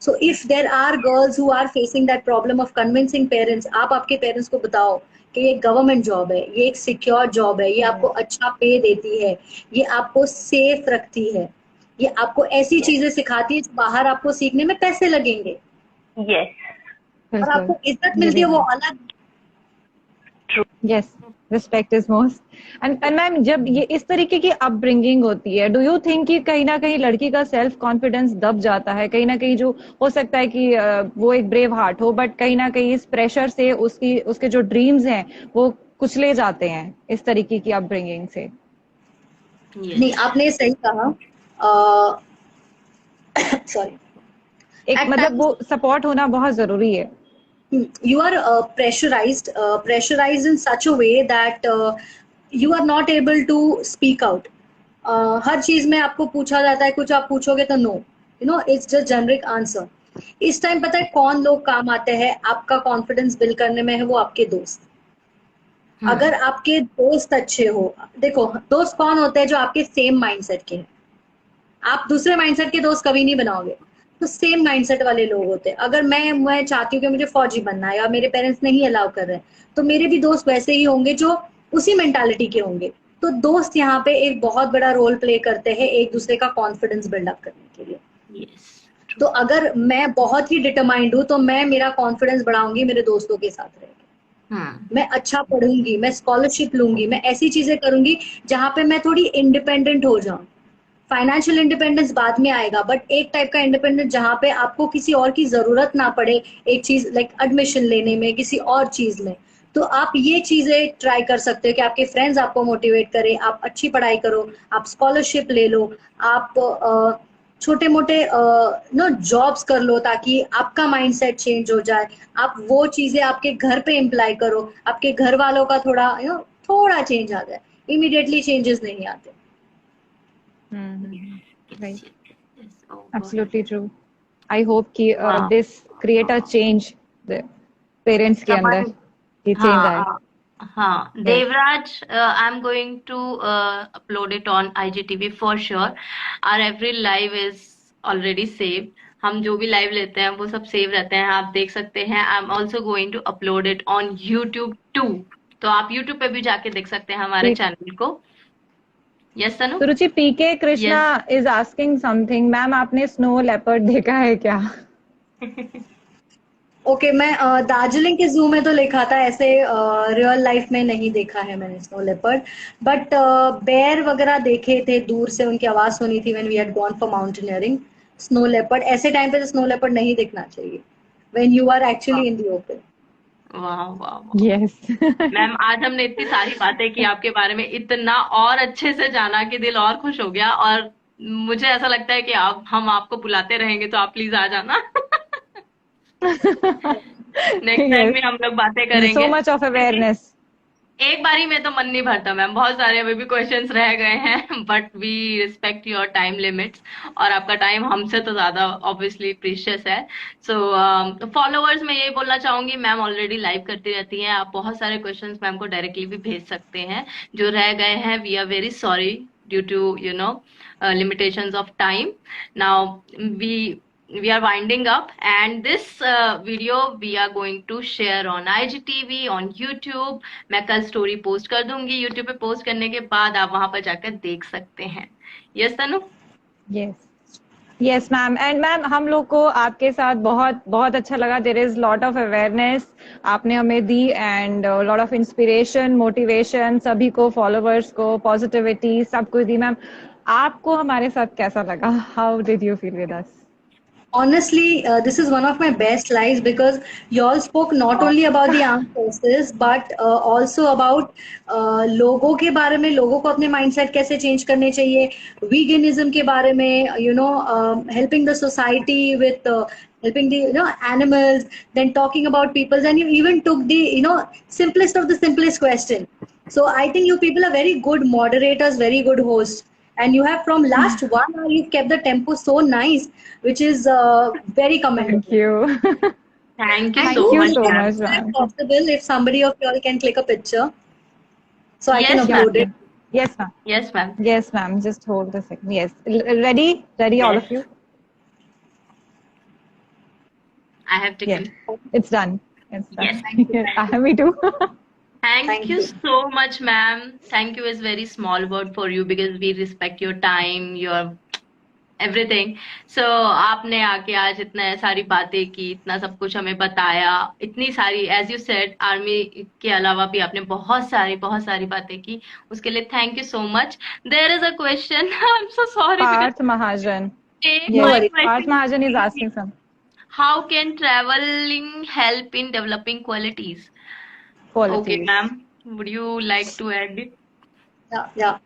So if there are girls who are facing that problem of convincing parents, आप आपके पेरेंट्स को बताओ कि ये गवर्नमेंट जॉब है, ये एक सिक्योर जॉब है, ये आपको अच्छा पे देती है, ये आपको सेफ रखती है, ये आपको ऐसी चीजें सिखाती है जो बाहर आपको सीखने में पैसे लगेंगे
Yes.
और आपको इज्जत मिलती है, वो अलग।
Yes, respect is most. And ma'am, जब ये इस तरीके की अपब्रिंगिंग होती है, डू यू थिंक कि कहीं ना कहीं लड़की का सेल्फ कॉन्फिडेंस दब जाता है? कहीं ना कहीं जो हो सकता है कि वो एक ब्रेव हार्ट हो, बट कहीं ना कहीं इस प्रेशर से उसके जो ड्रीम्स हैं वो कुचले जाते हैं इस तरीके की अपब्रिंगिंग से?
नहीं, आपने सही कहा। सॉरी,
एक मतलब वो सपोर्ट होना बहुत जरूरी है।
you are pressurized in such a way that you are not able to speak out. हर चीज में आपको पूछा जाता है, कुछ आप पूछोगे तो no, you know it's just generic answer. इस टाइम पता है कौन लोग काम आते हैं आपका कॉन्फिडेंस बिल्ड करने में? है वो आपके दोस्त। अगर आपके दोस्त अच्छे हो, देखो दोस्त कौन होते हैं? जो आपके सेम माइंडसेट के हैं। आप दूसरे माइंडसेट के दोस्त कभी नहीं बनाओगे, तो सेम माइंडसेट वाले लोग होते हैं। अगर मैं चाहती हूँ कि मुझे फौजी बनना है या मेरे पेरेंट्स नहीं अलाउ कर रहे हैं, तो मेरे भी दोस्त वैसे ही होंगे जो उसी मेंटालिटी के होंगे। तो दोस्त यहाँ पे एक बहुत बड़ा रोल प्ले करते हैं एक दूसरे का कॉन्फिडेंस बिल्डअप करने के लिए। तो अगर मैं बहुत ही डिटरमाइंड हूँ तो मैं मेरा कॉन्फिडेंस बढ़ाऊंगी मेरे दोस्तों के साथ रह के। मैं अच्छा पढ़ूंगी, मैं स्कॉलरशिप लूंगी, मैं ऐसी चीजें करूंगी जहां पे मैं थोड़ी इंडिपेंडेंट हो जाऊं। फाइनेंशियल इंडिपेंडेंस बाद में आएगा, बट एक टाइप का इंडिपेंडेंस जहां पे आपको किसी और की जरूरत ना पड़े, एक चीज लाइक एडमिशन लेने में, किसी और चीज में। तो आप ये चीजें ट्राई कर सकते हो कि आपके फ्रेंड्स आपको मोटिवेट करें, आप अच्छी पढ़ाई करो, आप स्कॉलरशिप ले लो, आप छोटे मोटे नो जॉब्स कर लो ताकि आपका माइंडसेट चेंज हो जाए। आप वो चीजें आपके घर पे इम्प्लाई करो, आपके घर वालों का थोड़ा थोड़ा चेंज आ जाए। इमीडिएटली चेंजेस नहीं आते।
Right. Absolutely true. I hope कि this create a change the parents के अंदर, कि change आए।
हाँ, Devraj, I'm going to upload it on IGTV for sure. Our every live is already saved. हम जो भी लाइव लेते हैं वो सब सेव रहते हैं, आप देख सकते हैं। I am also going to upload it on YouTube too, तो आप YouTube पे भी जाके देख सकते हैं हमारे चैनल को। Yes Tanu?
Suruchi, PK Krishna is asking something. Ma'am, आपने स्नो लेपर्ड देखा है क्या?
ओके, मैं दार्जिलिंग के जू में तो देखा था, ऐसे रियल लाइफ में नहीं देखा है मैंने स्नो लेपर्ड। बट बेयर वगैरह देखे थे, दूर से उनकी आवाज सुनी थी when we had gone for mountaineering. Snow leopard ऐसे टाइम पे तो स्नो लेपर्ड नहीं देखना चाहिए when you are actually in the open.
वाह वाह वाह।
Yes.
मैम आज हमने इतनी सारी बातें की आपके बारे में, इतना और अच्छे से जाना कि दिल और खुश हो गया। और मुझे ऐसा लगता है कि आप हम आपको बुलाते रहेंगे, तो आप प्लीज आ जाना। Next time
Yes.
भी हम लोग बातें
So
करेंगे।
much of awareness.
एक बारी में तो मन नहीं भरता मैम, बहुत सारे अभी भी क्वेश्चंस रह गए हैं, but we respect your time limits. और आपका टाइम हमसे तो ज्यादा ऑब्वियसली प्रीशियस है। सो फॉलोअर्स में यही बोलना चाहूंगी, मैम ऑलरेडी लाइव करती रहती हैं, आप बहुत सारे क्वेश्चंस मैम को डायरेक्टली भी भेज सकते हैं। जो रह गए हैं, we are very sorry due to limitations of time. Now we are winding up, and this video we are going to share on IGTV, on YouTube. मैं कल स्टोरी पोस्ट कर दूंगी, YouTube पे पोस्ट करने के बाद आप वहां पर जाकर देख सकते हैं। Yes Tanu?
Yes. Yes, ma'am. And ma'am, हम लोग को आपके साथ बहुत बहुत अच्छा लगा. There is lot of awareness आपने हमें दी, and lot of inspiration, motivation, सभी को, followers को, positivity सब कुछ दी. मैम, आपको हमारे साथ कैसा लगा? How did you feel with us?
Honestly, this is one of my best lives because you all spoke not only about the armed forces but also about लोगों के बारे में, लोगों को अपने mindset कैसे change करने चाहिए, veganism के बारे में, helping the society with helping the animals, then talking about people, and you even took the simplest of the simplest question. So I think you people are very good moderators, very good hosts. And you have from last 1 hour, you've kept the tempo so nice, which is very commendable.
Thank you.
Thank you
Thank
so
you
much,
so
ma'am.
much,
Is it
ma'am.
possible if somebody of y'all can click a picture so I can
Yes, ma'am.
upload it?
Yes, ma'am.
Yes, ma'am.
Yes, ma'am. Just hold a second. Yes. Ready? Ready, all
Yes.
of you?
I have taken.
Yes. It's done. It's done.
Yes.
Me too.
Thank
Thank
you
you.
so much, ma'am. Thank you is very small word for you because we respect your time, your everything. So आपने आके आज इतना सारी बातें की, इतना सब कुछ हमें बताया, इतनी सारी, as you said, आर्मी के अलावा भी आपने बहुत सारी बातें की, उसके लिए thank you so much. There is a question. I'm so sorry because
Parth Mahajan.
my
Yes.
question
Parth Mahajan is
is,
asking some
how can traveling help in developing qualities? Okay,
qualities.
ma'am. Would you like to add it?
या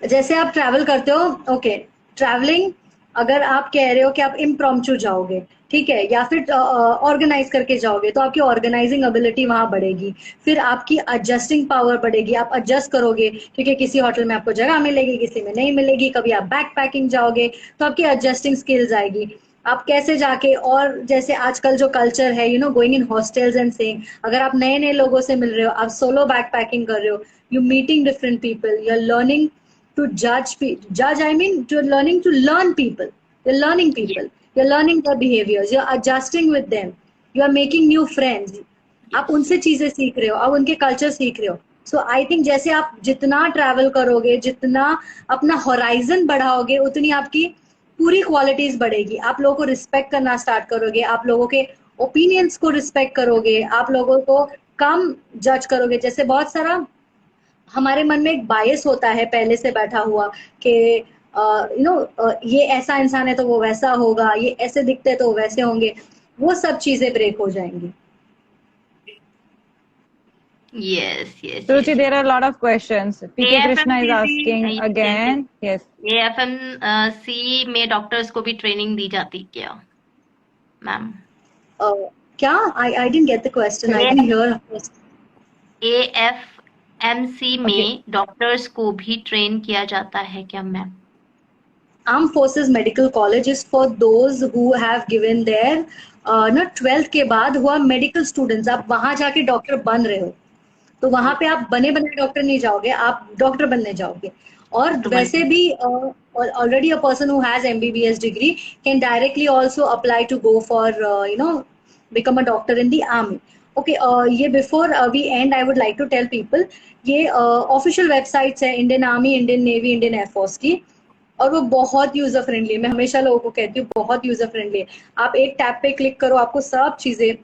जैसे आप travel करते हो, okay, travelling अगर आप कह रहे हो कि आप इम्प्रॉम्प्टू जाओगे, ठीक है, या फिर ऑर्गेनाइज करके जाओगे, तो आपकी ऑर्गेनाइजिंग एबिलिटी वहां बढ़ेगी, फिर आपकी एडजस्टिंग पावर बढ़ेगी, आप एडजस्ट करोगे, क्योंकि किसी होटल में आपको जगह मिलेगी, किसी में नहीं मिलेगी, कभी आप बैक पैकिंग जाओगे तो आपकी एडजस्टिंग स्किल्स आएगी, आप कैसे जाके, और जैसे आजकल जो कल्चर है, going in hostels and saying, अगर आप नए नए लोगों से मिल रहे हो, आप सोलो बैक पैकिंग कर रहे हो, you meeting different people, you are learning to judge, I mean, to learning to learn people. You're learning people. You're learning their behaviors. You're adjusting with them. You are making new friends. आप उनसे चीजें सीख रहे हो, आप उनके culture सीख रहे हो. सो आई थिंक जैसे आप जितना ट्रैवल करोगे, जितना अपना होराइजन बढ़ाओगे, उतनी आपकी पूरी क्वालिटीज बढ़ेगी. आप लोगों को रिस्पेक्ट करना स्टार्ट करोगे, आप लोगों के ओपिनियंस को रिस्पेक्ट करोगे, आप लोगों को कम जज करोगे. जैसे बहुत सारा हमारे मन में एक बायस होता है पहले से बैठा हुआ कि ये ऐसा इंसान है तो वो वैसा होगा, ये ऐसे दिखते हैं तो वो वैसे होंगे, वो सब चीजें ब्रेक हो जाएंगी.
Yes, yes,
Ruchi,
yes.
there are a lot of questions. PK Krishna is asking
yes,
again. Yes.
AFMC में डॉक्टर्स को भी ट्रेनिंग दी जाती क्या, मैम?
क्या? I didn't get the question. I didn't hear.
AFMC में doctors को भी train किया जाता है क्या, ma'am?
Armed Forces Medical College is for those who have given their 12th के बाद हुआ मेडिकल स्टूडेंट्स. आप वहां जाके डॉक्टर बन रहे हो, तो वहां पे आप बने बनाए डॉक्टर नहीं जाओगे, आप डॉक्टर बनने जाओगे. और वैसे भी already a person who has MBBS degree can directly also apply to go for become a doctor in the army. Okay, ये before we end, I would like to tell people, ये official websites है Indian army, Indian navy, Indian air force की, और वो बहुत user friendly है. मैं हमेशा लोगों को कहती हूँ बहुत यूजर फ्रेंडली है. आप एक टैप पे क्लिक करो, आपको सब चीजें,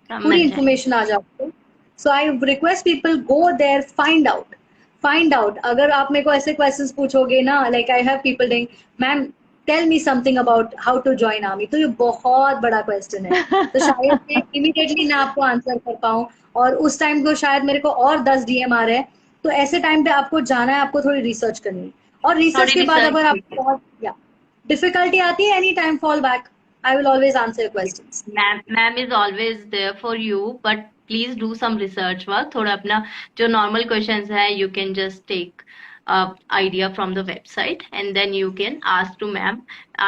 पूरी इंफॉर्मेशन आ जाती है. So I request people, go there, find out. अगर आप मेरे को ऐसे क्वेश्चंस पूछोगे ना, like I have people doing, ma'am tell me something about how to join army. तो ये बहुत बड़ा क्वेश्चन है, तो शायद मैं इमीडिएटली ना आपको आंसर कर पाऊँ, और उस टाइम को शायद मेरे को और 10 DM आ रहे हैं, तो ऐसे टाइम पे आपको जाना है, आपको थोड़ी रिसर्च करनी है, और रिसर्च के बाद अगर आपको बहुत डिफिकल्टी आती है, any time fall back, I will always answer your questions.
Ma'am is always there for you, but please do some research work. थोड़ा अपना जो normal questions है, you can just take idea from the website and then you can ask to ma'am.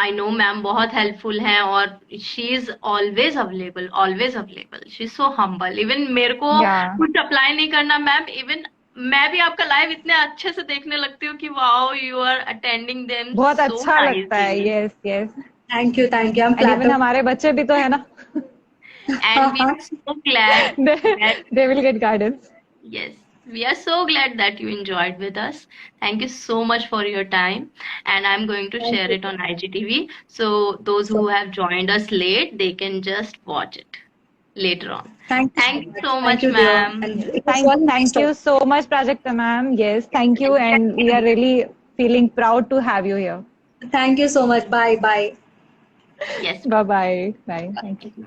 I know ma'am बहुत helpful है और she is always available, always available. She is so humble. Even मेरे को कुछ apply नहीं करना ma'am. Even मैं भी आपका लाइव इतने अच्छे से देखने लगती हूँ कि wow, you are attending them.
बहुत अच्छा लगता है. Yes, yes.
Thank you. I'm glad.
Even हमारे बच्चे भी तो है ना.
And we are so glad
they will get guidance.
Yes, we are so glad that you enjoyed with us. Thank you so much for your time, and I'm going to share it on IGTV. So those who have joined us late, they can just watch it later on.
Thank
you so much, ma'am.
Thank you so much, Prajakta ma'am. Yes, thank you, and we are really feeling proud to have you here.
Thank you so much. Bye.
Yes.
Bye. Thank you.